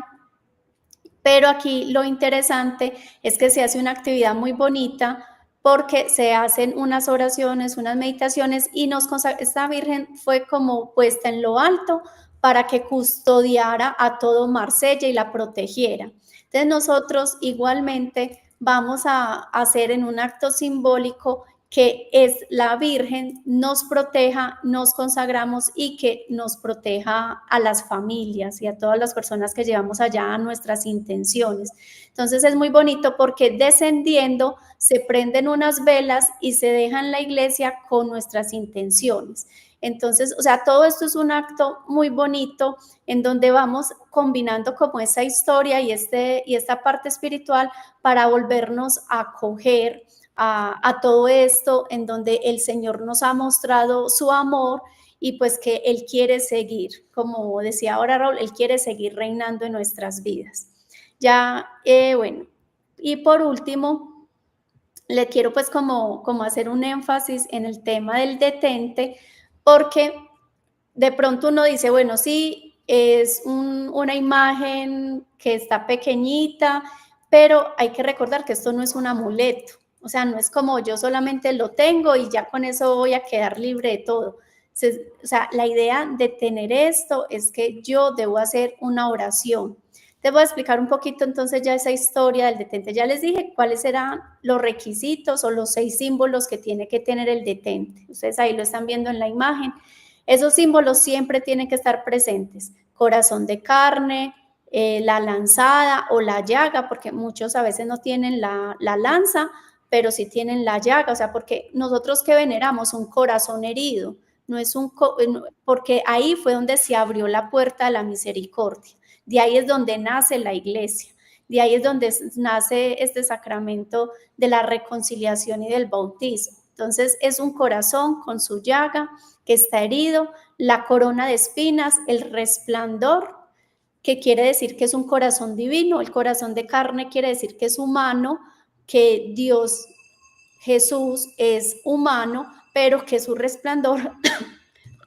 Pero aquí lo interesante es que se hace una actividad muy bonita porque se hacen unas oraciones, unas meditaciones y esta Virgen fue como puesta en lo alto para que custodiara a todo Marsella y la protegiera. Entonces nosotros igualmente vamos a hacer en un acto simbólico que es la Virgen, nos proteja, nos consagramos y que nos proteja a las familias y a todas las personas que llevamos allá a nuestras intenciones. Entonces es muy bonito porque descendiendo se prenden unas velas y se deja en la iglesia con nuestras intenciones. Entonces, o sea, todo esto es un acto muy bonito en donde vamos combinando como esa historia y esta parte espiritual para volvernos a acoger a todo esto en donde el Señor nos ha mostrado su amor y pues que Él quiere seguir, como decía ahora Raúl, Él quiere seguir reinando en nuestras vidas. Ya, bueno, y por último, le quiero pues como hacer un énfasis en el tema del detente, porque de pronto uno dice, bueno, sí, es una imagen que está pequeñita, pero hay que recordar que esto no es un amuleto. O sea, no es como yo solamente lo tengo y ya con eso voy a quedar libre de todo. O sea, la idea de tener esto es que yo debo hacer una oración. Te voy a explicar un poquito entonces ya esa historia del detente. Ya les dije cuáles eran los requisitos o los 6 símbolos que tiene que tener el detente. Ustedes ahí lo están viendo en la imagen. Esos símbolos siempre tienen que estar presentes. Corazón de carne, la lanzada o la llaga, porque muchos a veces no tienen la lanza, pero sí tienen la llaga, o sea, porque nosotros que veneramos un corazón herido, no es porque ahí fue donde se abrió la puerta de la misericordia, de ahí es donde nace la iglesia, de ahí es donde nace este sacramento de la reconciliación y del bautismo. Entonces es un corazón con su llaga que está herido, la corona de espinas, el resplandor, que quiere decir que es un corazón divino, el corazón de carne quiere decir que es humano, que Dios, Jesús es humano, pero que su resplandor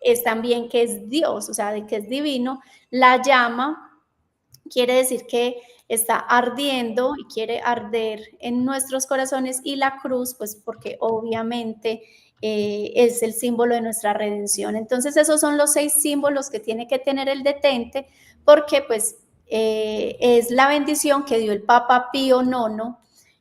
es también que es Dios, o sea, de que es divino. La llama quiere decir que está ardiendo y quiere arder en nuestros corazones, y la cruz, pues porque obviamente es el símbolo de nuestra redención. Entonces esos son los 6 símbolos que tiene que tener el detente, porque pues es la bendición que dio el Papa Pío IX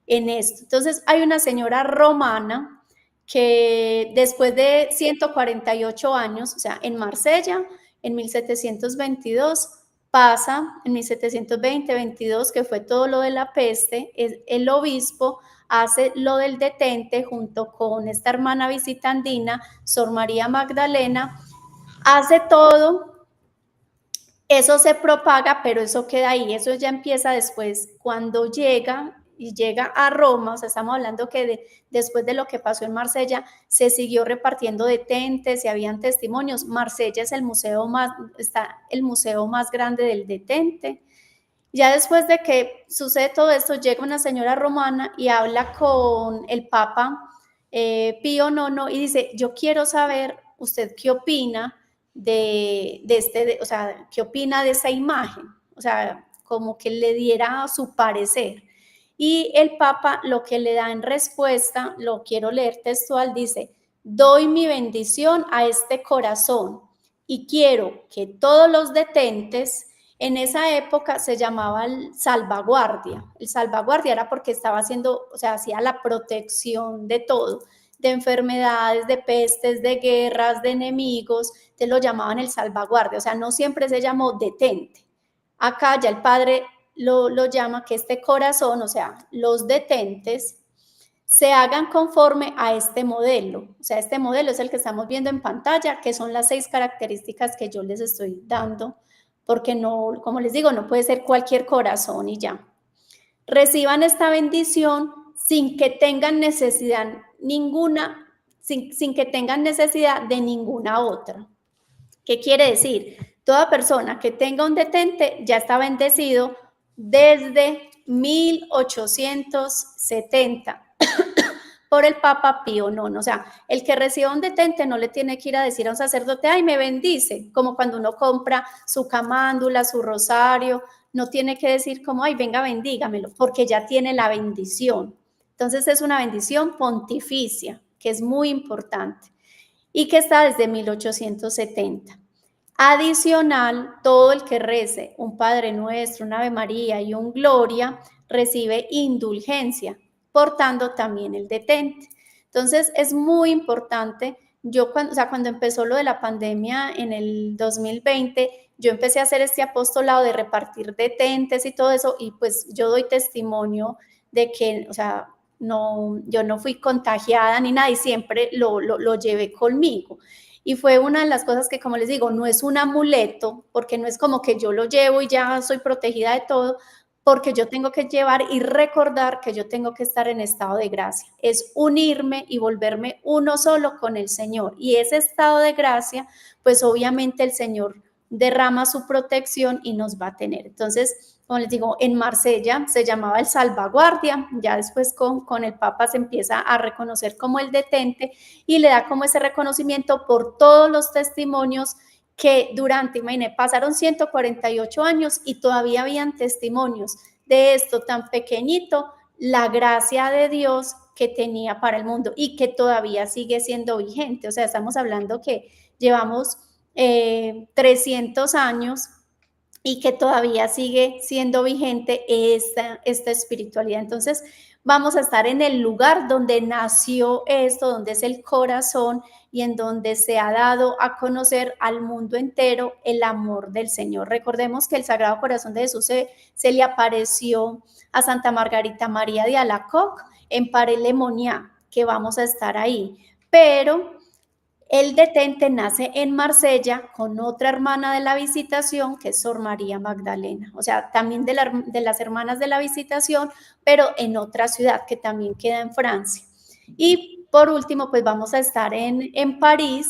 en esto. Entonces hay una señora romana que después de 148 años, o sea, en Marsella, en 1722, pasa en 1720-22, que fue todo lo de la peste, el obispo hace lo del detente junto con esta hermana visitandina, Sor María Magdalena, hace todo. Eso se propaga, pero eso queda ahí, eso ya empieza después, cuando llega a Roma, o sea, estamos hablando que después de lo que pasó en Marsella, se siguió repartiendo detentes y habían testimonios. Marsella es el museo más grande del detente. Ya después de que sucede todo esto, llega una señora romana y habla con el Papa Pío IX y dice, yo quiero saber usted qué opina o sea, qué opina de esa imagen, o sea, como que le diera su parecer. Y el Papa lo que le da en respuesta, lo quiero leer textual, dice, doy mi bendición a este corazón y quiero que todos los detentes, en esa época se llamaba el salvaguardia era porque estaba haciendo, o sea, hacía la protección de todo, de enfermedades, de pestes, de guerras, de enemigos, te lo llamaban el salvaguardia, o sea, no siempre se llamó detente. Acá ya el padre lo llama que este corazón, o sea, los detentes, se hagan conforme a este modelo. O sea, este modelo es el que estamos viendo en pantalla, que son las 6 características que yo les estoy dando, porque no, como les digo, no puede ser cualquier corazón y ya. Reciban esta bendición sin que tengan necesidad ninguna, sin que tengan necesidad de ninguna otra. ¿Qué quiere decir? Toda persona que tenga un detente ya está bendecido desde 1870 por el Papa Pío IX. O sea, el que reciba un detente no le tiene que ir a decir a un sacerdote, ay, me bendice, como cuando uno compra su camándula, su rosario, no tiene que decir como, ay, venga, bendígamelo, porque ya tiene la bendición. Entonces es una bendición pontificia, que es muy importante, y que está desde 1870. Adicional, todo el que rece un Padre Nuestro, un Ave María y un Gloria, recibe indulgencia, portando también el detente. Entonces, es muy importante. Yo cuando empezó lo de la pandemia en el 2020, yo empecé a hacer este apostolado de repartir detentes y todo eso, y pues yo doy testimonio de que, o sea, no, yo no fui contagiada ni nada y siempre lo llevé conmigo. Y fue una de las cosas que, como les digo, no es un amuleto, porque no es como que yo lo llevo y ya soy protegida de todo, porque yo tengo que llevar y recordar que yo tengo que estar en estado de gracia. Es unirme y volverme uno solo con el Señor. Y ese estado de gracia, pues obviamente el Señor derrama su protección y nos va a tener. Entonces, como les digo, en Marsella se llamaba el salvaguardia, ya después con el Papa se empieza a reconocer como el detente y le da como ese reconocimiento por todos los testimonios que durante, imagínense, pasaron 148 años y todavía habían testimonios de esto tan pequeñito, la gracia de Dios que tenía para el mundo y que todavía sigue siendo vigente. O sea, estamos hablando que llevamos 300 años y que todavía sigue siendo vigente esta espiritualidad. Entonces, vamos a estar en el lugar donde nació esto, donde es el corazón y en donde se ha dado a conocer al mundo entero el amor del Señor. Recordemos que el Sagrado Corazón de Jesús se le apareció a Santa Margarita María de Alacoque en Paray-le-Moniat, que vamos a estar ahí. Pero el detente nace en Marsella con otra hermana de la Visitación, que es Sor María Magdalena. O sea, también de las hermanas de la Visitación, pero en otra ciudad que también queda en Francia. Y por último, pues vamos a estar en París.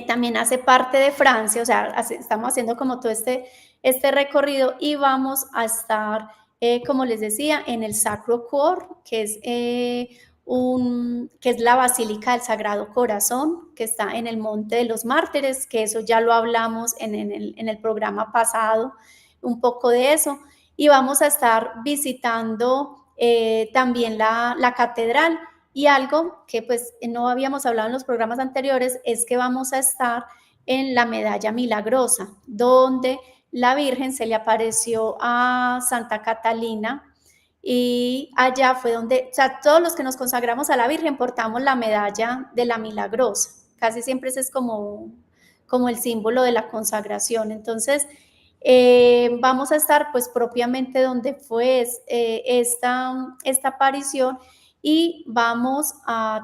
También hace parte de Francia, o sea, estamos haciendo como todo este recorrido y vamos a estar, como les decía, en el Sacré-Cœur, que es la Basílica del Sagrado Corazón, que está en el Monte de los Mártires, que eso ya lo hablamos en el programa pasado, un poco de eso, y vamos a estar visitando también la catedral. Y algo que pues no habíamos hablado en los programas anteriores es que vamos a estar en la Medalla Milagrosa, donde la Virgen se le apareció a Santa Catalina y allá fue donde, o sea, todos los que nos consagramos a la Virgen portamos la medalla de la Milagrosa. Casi siempre ese es como el símbolo de la consagración. Entonces, vamos a estar pues propiamente donde fue esta aparición. Y vamos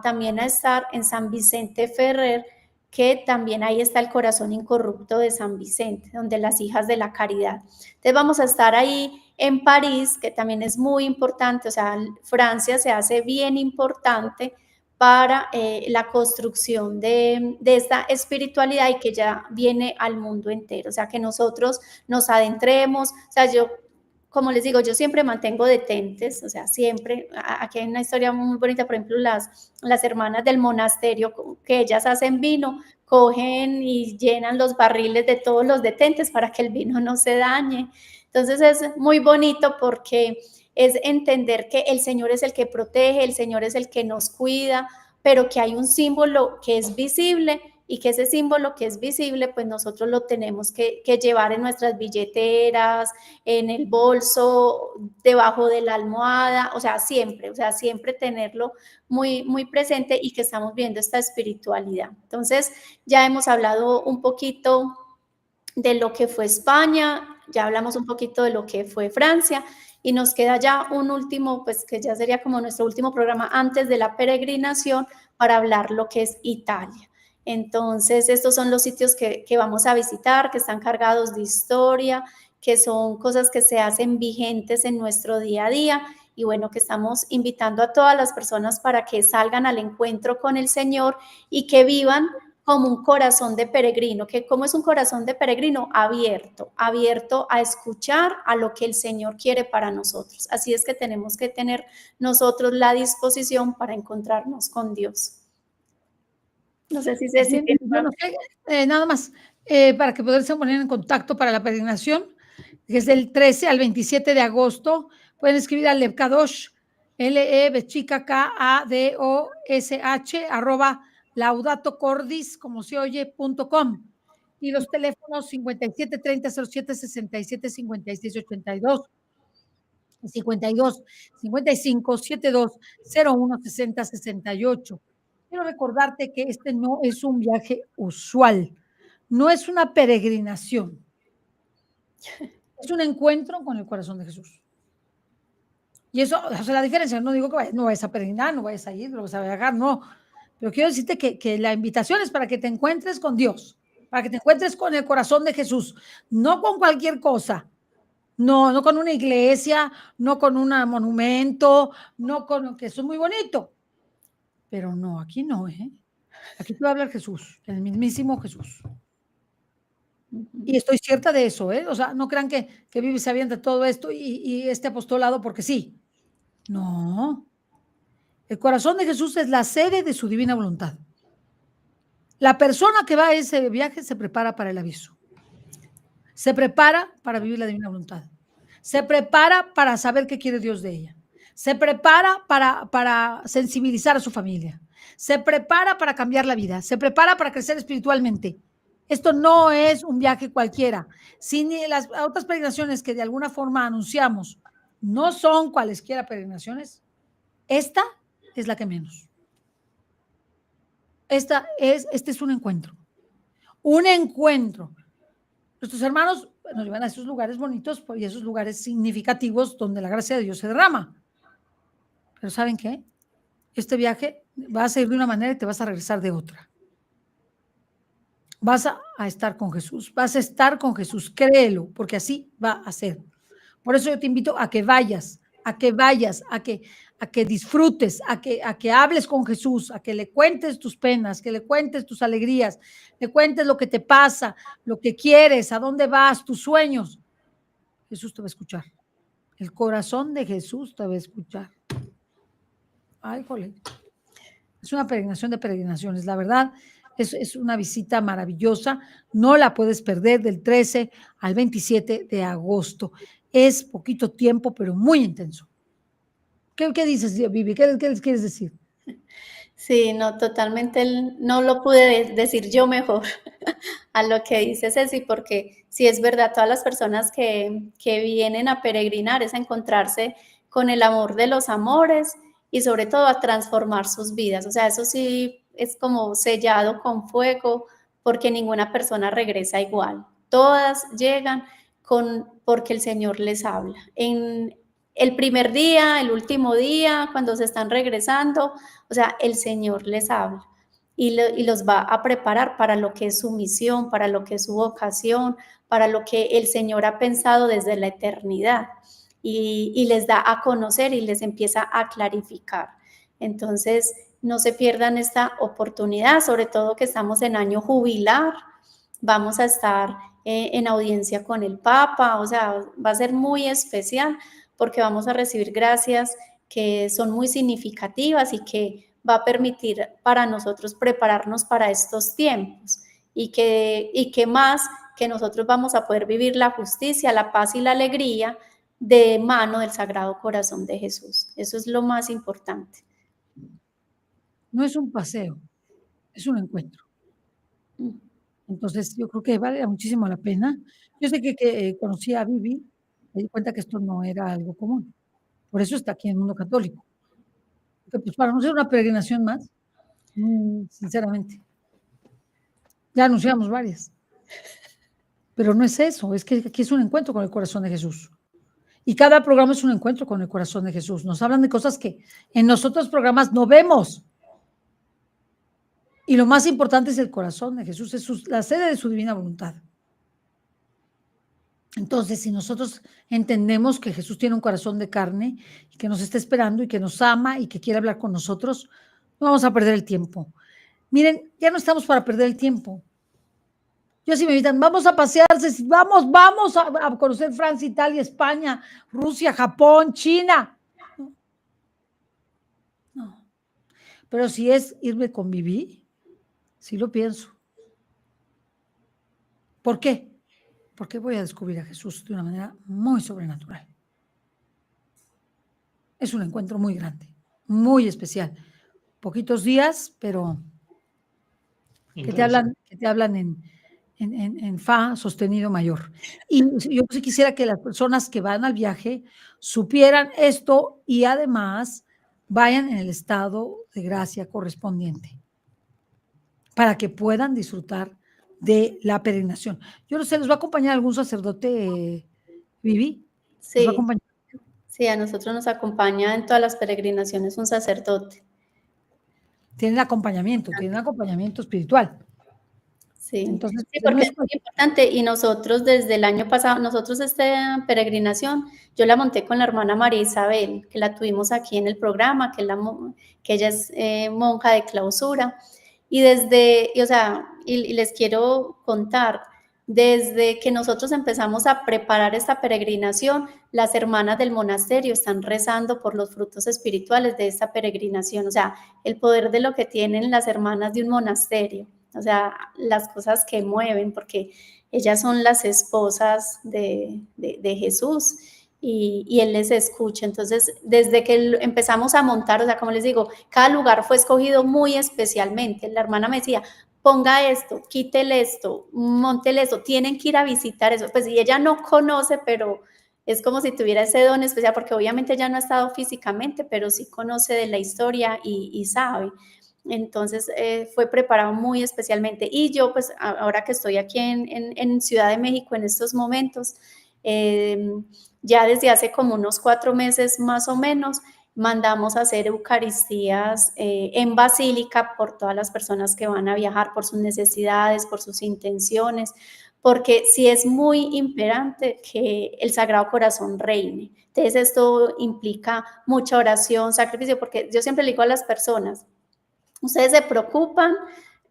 también a estar en San Vicente Ferrer, que también ahí está el corazón incorrupto de San Vicente, donde las hijas de la caridad. Entonces vamos a estar ahí en París, que también es muy importante, o sea, Francia se hace bien importante para la construcción de esta espiritualidad y que ya viene al mundo entero, o sea, que nosotros nos adentremos, o sea, yo como les digo, yo siempre mantengo detentes, o sea, siempre, aquí hay una historia muy bonita, por ejemplo, las hermanas del monasterio, que ellas hacen vino, cogen y llenan los barriles de todos los detentes para que el vino no se dañe. Entonces es muy bonito porque es entender que el Señor es el que protege, el Señor es el que nos cuida, pero que hay un símbolo que es visible y que ese símbolo que es visible, pues nosotros lo tenemos que llevar en nuestras billeteras, en el bolso, debajo de la almohada, o sea, siempre tenerlo muy, muy presente y que estamos viendo esta espiritualidad. Entonces, ya hemos hablado un poquito de lo que fue España, ya hablamos un poquito de lo que fue Francia y nos queda ya un último, pues que ya sería como nuestro último programa antes de la peregrinación para hablar lo que es Italia. Entonces, estos son los sitios que vamos a visitar, que están cargados de historia, que son cosas que se hacen vigentes en nuestro día a día y bueno, que estamos invitando a todas las personas para que salgan al encuentro con el Señor y que vivan como un corazón de peregrino, que como es un corazón de peregrino abierto a escuchar a lo que el Señor quiere para nosotros. Así es que tenemos que tener nosotros la disposición para encontrarnos con Dios. No sé si se siente. Bueno, nada más, para que poderse poner en contacto para la peregrinación, que es del 13 al 27 de agosto, pueden escribir a Lebkadosh, LEBCHIKADOSH, @laudatocordis, como se oye.com. Y los teléfonos 57 30 07 67 56 82. 52 55 72 01 60 68. Quiero recordarte que este no es un viaje usual, no es una peregrinación, es un encuentro con el corazón de Jesús. Y eso hace la diferencia. No digo que no vayas a peregrinar, no vayas a ir, no vas a viajar, no. Pero quiero decirte que la invitación es para que te encuentres con Dios, para que te encuentres con el corazón de Jesús, no con cualquier cosa. No, no con una iglesia, no con un monumento, no con lo que eso es muy bonito. Pero no, aquí no, ¿eh? Aquí te va a hablar Jesús, el mismísimo Jesús. Y estoy cierta de eso, ¿eh? O sea, no crean que Vivi se avienta todo esto y este apostolado porque sí. No. El corazón de Jesús es la sede de su divina voluntad. La persona que va a ese viaje se prepara para el aviso. Se prepara para vivir la divina voluntad. Se prepara para saber qué quiere Dios de ella. Se prepara para sensibilizar a su familia. Se prepara para cambiar la vida. Se prepara para crecer espiritualmente. Esto no es un viaje cualquiera. Si ni las otras peregrinaciones que de alguna forma anunciamos no son cualesquiera peregrinaciones, esta es la que menos. Este es un encuentro. Un encuentro. Nuestros hermanos nos llevan a esos lugares bonitos y esos lugares significativos donde la gracia de Dios se derrama. Pero ¿saben qué? Este viaje va a ser de una manera y te vas a regresar de otra. Vas a estar con Jesús, vas a estar con Jesús, créelo, porque así va a ser. Por eso yo te invito a que vayas, a que disfrutes, a que hables con Jesús, a que le cuentes tus penas, que le cuentes tus alegrías, le cuentes lo que te pasa, lo que quieres, a dónde vas, tus sueños. Jesús te va a escuchar. El corazón de Jesús te va a escuchar. Ay, jole. Es una peregrinación de peregrinaciones, la verdad. Es una visita maravillosa, no la puedes perder del 13 al 27 de agosto. Es poquito tiempo, pero muy intenso. ¿Qué dices, Vivi? ¿Qué les quieres decir? Sí, no, totalmente no lo pude decir yo mejor a lo que dice Ceci, porque sí es verdad, todas las personas que vienen a peregrinar es a encontrarse con el amor de los amores y sobre todo a transformar sus vidas. O sea, eso sí es como sellado con fuego, porque ninguna persona regresa igual. Todas llegan porque el Señor les habla. En el primer día, el último día, cuando se están regresando, o sea, el Señor les habla y los va a preparar para lo que es su misión, para lo que es su vocación, para lo que el Señor ha pensado desde la eternidad y les da a conocer y les empieza a clarificar. Entonces, no se pierdan esta oportunidad, sobre todo que estamos en año jubilar, vamos a estar en audiencia con el Papa, o sea, va a ser muy especial porque vamos a recibir gracias que son muy significativas y que va a permitir para nosotros prepararnos para estos tiempos y que más que nosotros vamos a poder vivir la justicia, la paz y la alegría de mano del Sagrado Corazón de Jesús. Eso es lo más importante. No es un paseo, es un encuentro. Entonces, yo creo que vale muchísimo la pena. Yo sé que conocí a Vivi, me di cuenta que esto no era algo común. Por eso está aquí en el mundo católico. Porque, pues, para no ser una peregrinación más, sinceramente. Ya anunciamos varias. Pero no es eso, es que aquí es un encuentro con el corazón de Jesús. Y cada programa es un encuentro con el corazón de Jesús. Nos hablan de cosas que en los otros programas no vemos. Y lo más importante es el corazón de Jesús, es la sede de su divina voluntad. Entonces, si nosotros entendemos que Jesús tiene un corazón de carne y que nos está esperando y que nos ama y que quiere hablar con nosotros, no vamos a perder el tiempo. Miren, ya no estamos para perder el tiempo. Yo si me invitan, vamos a pasearse, vamos a conocer Francia, Italia, España, Rusia, Japón, China. No. Pero si es irme con Vivi, sí lo pienso. ¿Por qué? Porque voy a descubrir a Jesús de una manera muy sobrenatural. Es un encuentro muy grande, muy especial. Poquitos días, pero que te hablan en fa sostenido mayor. Y yo sí quisiera que las personas que van al viaje supieran esto y además vayan en el estado de gracia correspondiente para que puedan disfrutar de la peregrinación. Yo no sé, ¿les va a acompañar algún sacerdote, Vivi? ¿Les va a Sí, acompañar? sí, a nosotros nos acompaña en todas las peregrinaciones un sacerdote. Tienen acompañamiento espiritual. Sí, Entonces, sí, pues, no porque es es muy importante y nosotros desde el año pasado, nosotros esta peregrinación, yo la monté con la hermana María Isabel, que la tuvimos aquí en el programa, que ella es monja de clausura, y y les quiero contar, desde que nosotros empezamos a preparar esta peregrinación, las hermanas del monasterio están rezando por los frutos espirituales de esta peregrinación, o sea, el poder de lo que tienen las hermanas de un monasterio. O sea, las cosas que mueven, porque ellas son las esposas de Jesús y Él les escucha. Entonces, desde que empezamos a montar, o sea, como les digo, cada lugar fue escogido muy especialmente. La hermana me decía, ponga esto, quítele esto, montele esto, tienen que ir a visitar eso. Pues y ella no conoce, pero es como si tuviera ese don especial, porque obviamente ella no ha estado físicamente, pero sí conoce de la historia y sabe. Entonces fue preparado muy especialmente. Y yo, pues ahora que estoy aquí en Ciudad de México en estos momentos, ya desde hace como unos 4 meses más o menos, mandamos a hacer Eucaristías en Basílica por todas las personas que van a viajar, por sus necesidades, por sus intenciones, porque sí es muy imperante que el Sagrado Corazón reine. Entonces esto implica mucha oración, sacrificio, porque yo siempre le digo a las personas, ustedes se preocupan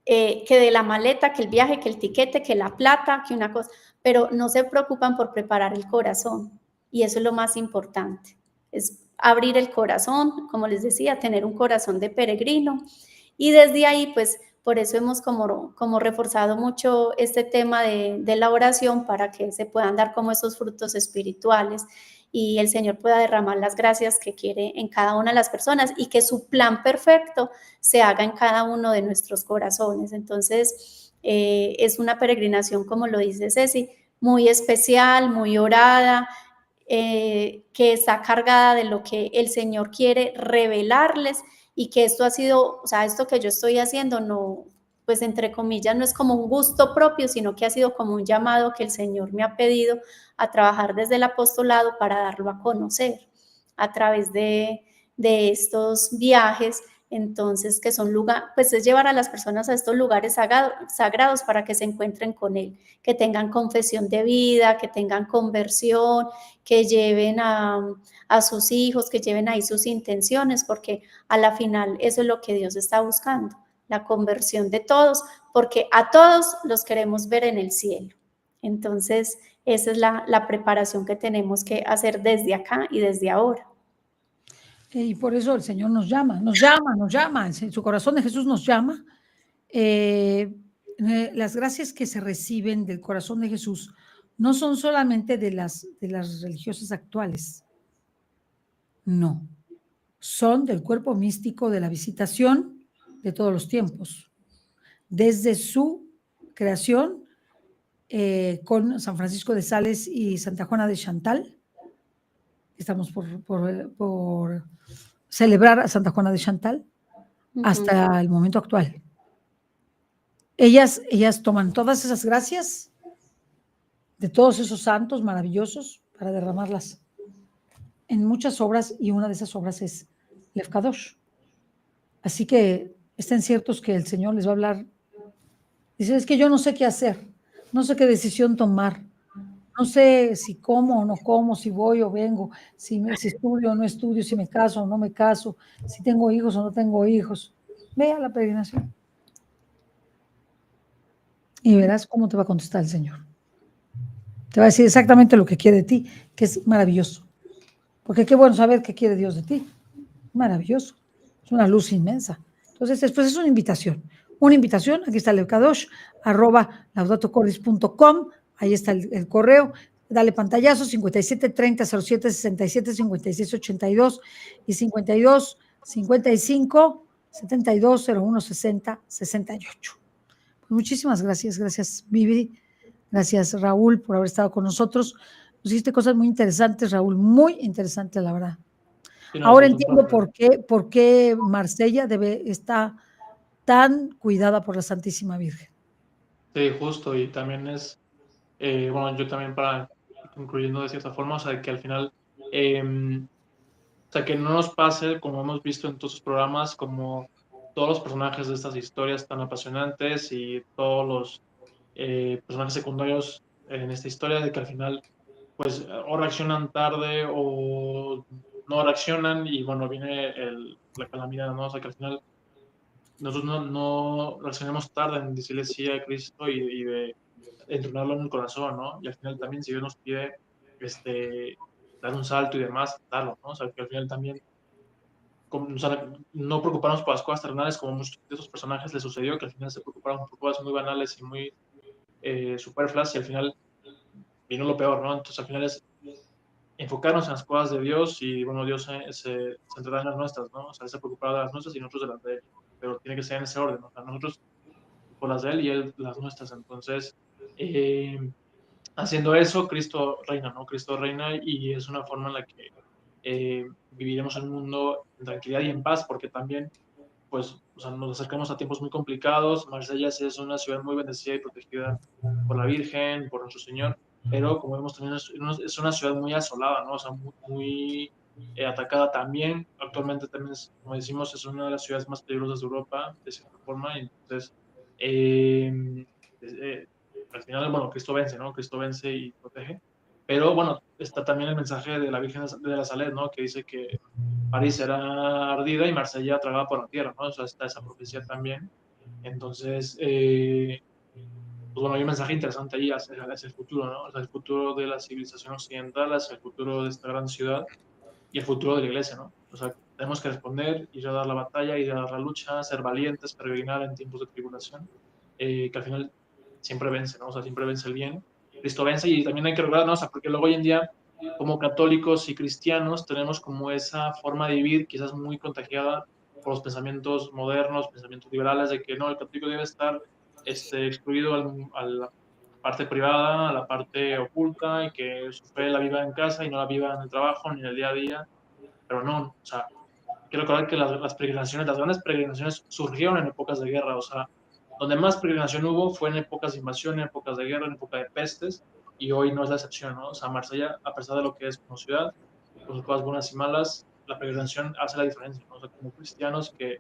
que de la maleta, que el viaje, que el tiquete, que la plata, que una cosa, pero no se preocupan por preparar el corazón. Y eso es lo más importante, es abrir el corazón, como les decía, tener un corazón de peregrino. Y desde ahí, pues, por eso hemos como reforzado mucho este tema de la oración para que se puedan dar como esos frutos espirituales y el Señor pueda derramar las gracias que quiere en cada una de las personas y que su plan perfecto se haga en cada uno de nuestros corazones. Entonces, es una peregrinación, como lo dice Ceci, muy especial, muy orada, que está cargada de lo que el Señor quiere revelarles y que esto ha sido, o sea, esto que yo estoy haciendo no, pues entre comillas, no es como un gusto propio, sino que ha sido como un llamado que el Señor me ha pedido a trabajar desde el apostolado para darlo a conocer a través de estos viajes. Entonces, que son lugares, pues es llevar a las personas a estos lugares sagrados para que se encuentren con Él, que tengan confesión de vida, que tengan conversión, que lleven a sus hijos, que lleven ahí sus intenciones, porque a la final eso es lo que Dios está buscando, la conversión de todos, porque a todos los queremos ver en el cielo. Entonces, esa es la preparación que tenemos que hacer desde acá y desde ahora. Y por eso el Señor nos llama, en su corazón de Jesús nos llama. Las gracias que se reciben del corazón de Jesús no son solamente de las religiosas actuales, no, son del cuerpo místico de la visitación de todos los tiempos, desde su creación con San Francisco de Sales y Santa Juana de Chantal. Estamos por celebrar a Santa Juana de Chantal hasta el momento actual. Ellas toman todas esas gracias de todos esos santos maravillosos para derramarlas en muchas obras, y una de esas obras es Lev Kadosh. Así que estén ciertos que el Señor les va a hablar. Dice, es que yo no sé qué hacer, no sé qué decisión tomar, no sé si como o no como, si voy o vengo, si estudio o no estudio, si me caso o no me caso, si tengo hijos o no tengo hijos. Ve a la peregrinación y verás cómo te va a contestar el Señor. Te va a decir exactamente lo que quiere de ti, que es maravilloso. Porque qué bueno saber qué quiere Dios de ti. Maravilloso. Es una luz inmensa. Entonces, después es una invitación. Aquí está el Kadosh, @laudatocordis.com. Ahí está el correo. Dale pantallazo, 57300767 5682 y 5255 720160 68. Pues muchísimas gracias, Vivi. Gracias, Raúl, por haber estado con nosotros. Nos hiciste cosas muy interesantes, Raúl, muy interesantes, la verdad. Sí, no, Ahora pues un entiendo placer. por qué Marsella está tan cuidada por la Santísima Virgen. Sí, justo, y también bueno, yo también para concluyendo de cierta forma, o sea, que al final, o sea, que no nos pase, como hemos visto en todos los programas, como todos los personajes de estas historias tan apasionantes y todos los personajes secundarios en esta historia, de que al final, pues, o reaccionan tarde o no reaccionan y, bueno, viene la calamidad, ¿no? O sea, que al final nosotros no reaccionamos tarde en decirle sí a Cristo y de entrenarlo en el corazón, ¿no? Y al final también, si Dios nos pide dar un salto y demás, darlo, ¿no? O sea, que al final también, o sea, no preocuparnos por las cosas terrenales como muchos de esos personajes les sucedió, que al final se preocuparon por cosas muy banales y muy superfluas y al final vino lo peor, ¿no? Entonces al final es enfocarnos en las cosas de Dios y, bueno, Dios se centrará en las nuestras, ¿no? O sea, Él se preocupará de las nuestras y nosotros de las de Él, pero tiene que ser en ese orden, ¿no? O sea, nosotros por las de Él y Él las nuestras. Entonces, haciendo eso, Cristo reina, ¿no? Cristo reina y es una forma en la que viviremos en un mundo en tranquilidad y en paz, porque también, pues, o sea, nos acercamos a tiempos muy complicados. Marsella es una ciudad muy bendecida y protegida por la Virgen, por nuestro Señor, pero como vemos también es una ciudad muy asolada, ¿no? O sea, muy atacada también. Actualmente también, como decimos, es una de las ciudades más peligrosas de Europa, de cierta forma, y entonces, eh, al final, bueno, Cristo vence, ¿no? Cristo vence y protege. Pero bueno, está también el mensaje de la Virgen de la Salette, ¿no? Que dice que París será ardida y Marsella tragada por la tierra, ¿no? O sea, está esa profecía también. Entonces, pues bueno, hay un mensaje interesante ahí hacia el futuro, ¿no? Hacia el futuro de la civilización occidental, hacia el futuro de esta gran ciudad y el futuro de la iglesia, ¿no? O sea, tenemos que responder, ir a dar la batalla, ir a dar la lucha, ser valientes, peregrinar en tiempos de tribulación, que al final siempre vence, ¿no? O sea, siempre vence el bien. Cristo vence y también hay que recordar, ¿no? O sea, porque luego hoy en día, como católicos y cristianos, tenemos como esa forma de vivir quizás muy contagiada por los pensamientos modernos, pensamientos liberales, de que no, el católico debe estar excluido a la parte privada, a la parte oculta, y que su fe la viva en casa y no la viva en el trabajo ni en el día a día. Pero no, o sea, quiero recordar que las peregrinaciones, las grandes peregrinaciones surgieron en épocas de guerra, o sea, donde más peregrinación hubo fue en épocas de invasión, en épocas de guerra, en épocas de pestes, y hoy no es la excepción, ¿no? O sea, Marsella, a pesar de lo que es como ciudad, con sus cosas buenas y malas, la peregrinación hace la diferencia, ¿no? O sea, como cristianos que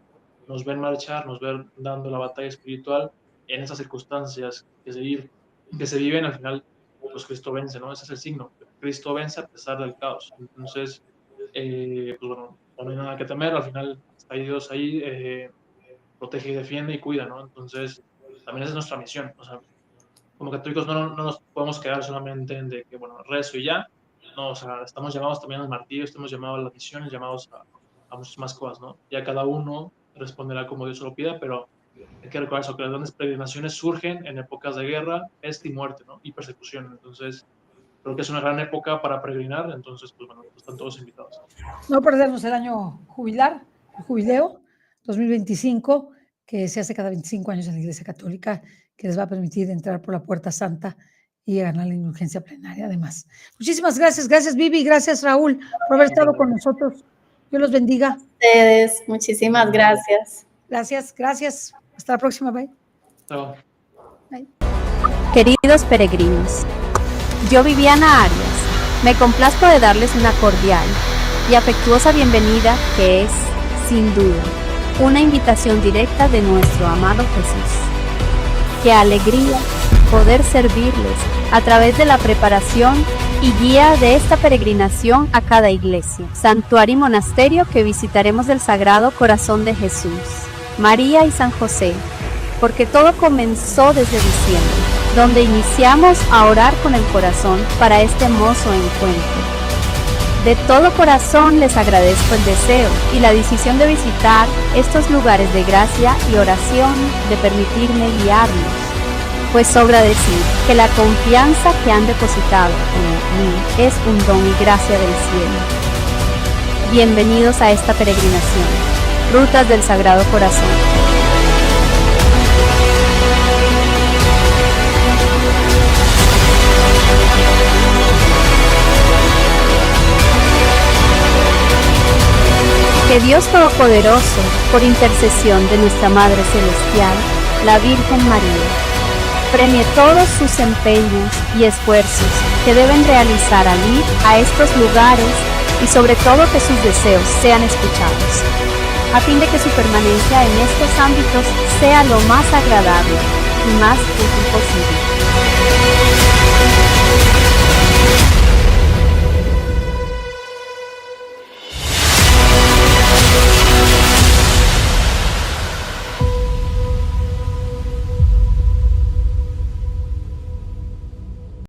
nos ven marchar, nos ven dando la batalla espiritual en esas circunstancias que se viven, al final, pues Cristo vence, ¿no? Ese es el signo. Cristo vence a pesar del caos. Entonces, pues bueno, no hay nada que temer, al final está Dios ahí, protege y defiende y cuida, ¿no? Entonces, también esa es nuestra misión. O sea, como católicos no nos podemos quedar solamente en de que, bueno, rezo y ya. No, o sea, estamos llamados también al martirio, estamos llamados a las misiones, llamados a muchas más cosas, ¿no? Ya cada uno responderá como Dios se lo pida, pero hay que recordar eso, que las grandes peregrinaciones surgen en épocas de guerra, peste y muerte, ¿no? Y persecución. Entonces, creo que es una gran época para peregrinar, entonces, pues bueno, están todos invitados. No perdernos el año jubilar, el jubileo 2025, que se hace cada 25 años en la Iglesia Católica, que les va a permitir entrar por la Puerta Santa y ganar la indulgencia plenaria además. Muchísimas gracias, gracias Vivi, gracias Raúl por haber estado con nosotros. Dios los bendiga. Ustedes, muchísimas gracias. Gracias, gracias. Hasta la próxima, bye. Chao. Bye. Queridos peregrinos, yo Viviana Arias, me complazco de darles una cordial y afectuosa bienvenida que es, sin duda, una invitación directa de nuestro amado Jesús. Qué alegría poder servirles a través de la preparación y guía de esta peregrinación a cada iglesia, santuario y monasterio que visitaremos del Sagrado Corazón de Jesús, María y San José, porque todo comenzó desde diciembre, donde iniciamos a orar con el corazón para este hermoso encuentro. De todo corazón les agradezco el deseo y la decisión de visitar estos lugares de gracia y oración, de permitirme guiarlos, pues sobra decir que la confianza que han depositado en mí es un don y gracia del cielo. Bienvenidos a esta peregrinación, Rutas del Sagrado Corazón. Que Dios Todopoderoso, por intercesión de nuestra Madre Celestial, la Virgen María, premie todos sus empeños y esfuerzos que deben realizar al ir a estos lugares y sobre todo que sus deseos sean escuchados, a fin de que su permanencia en estos ámbitos sea lo más agradable y más útil posible.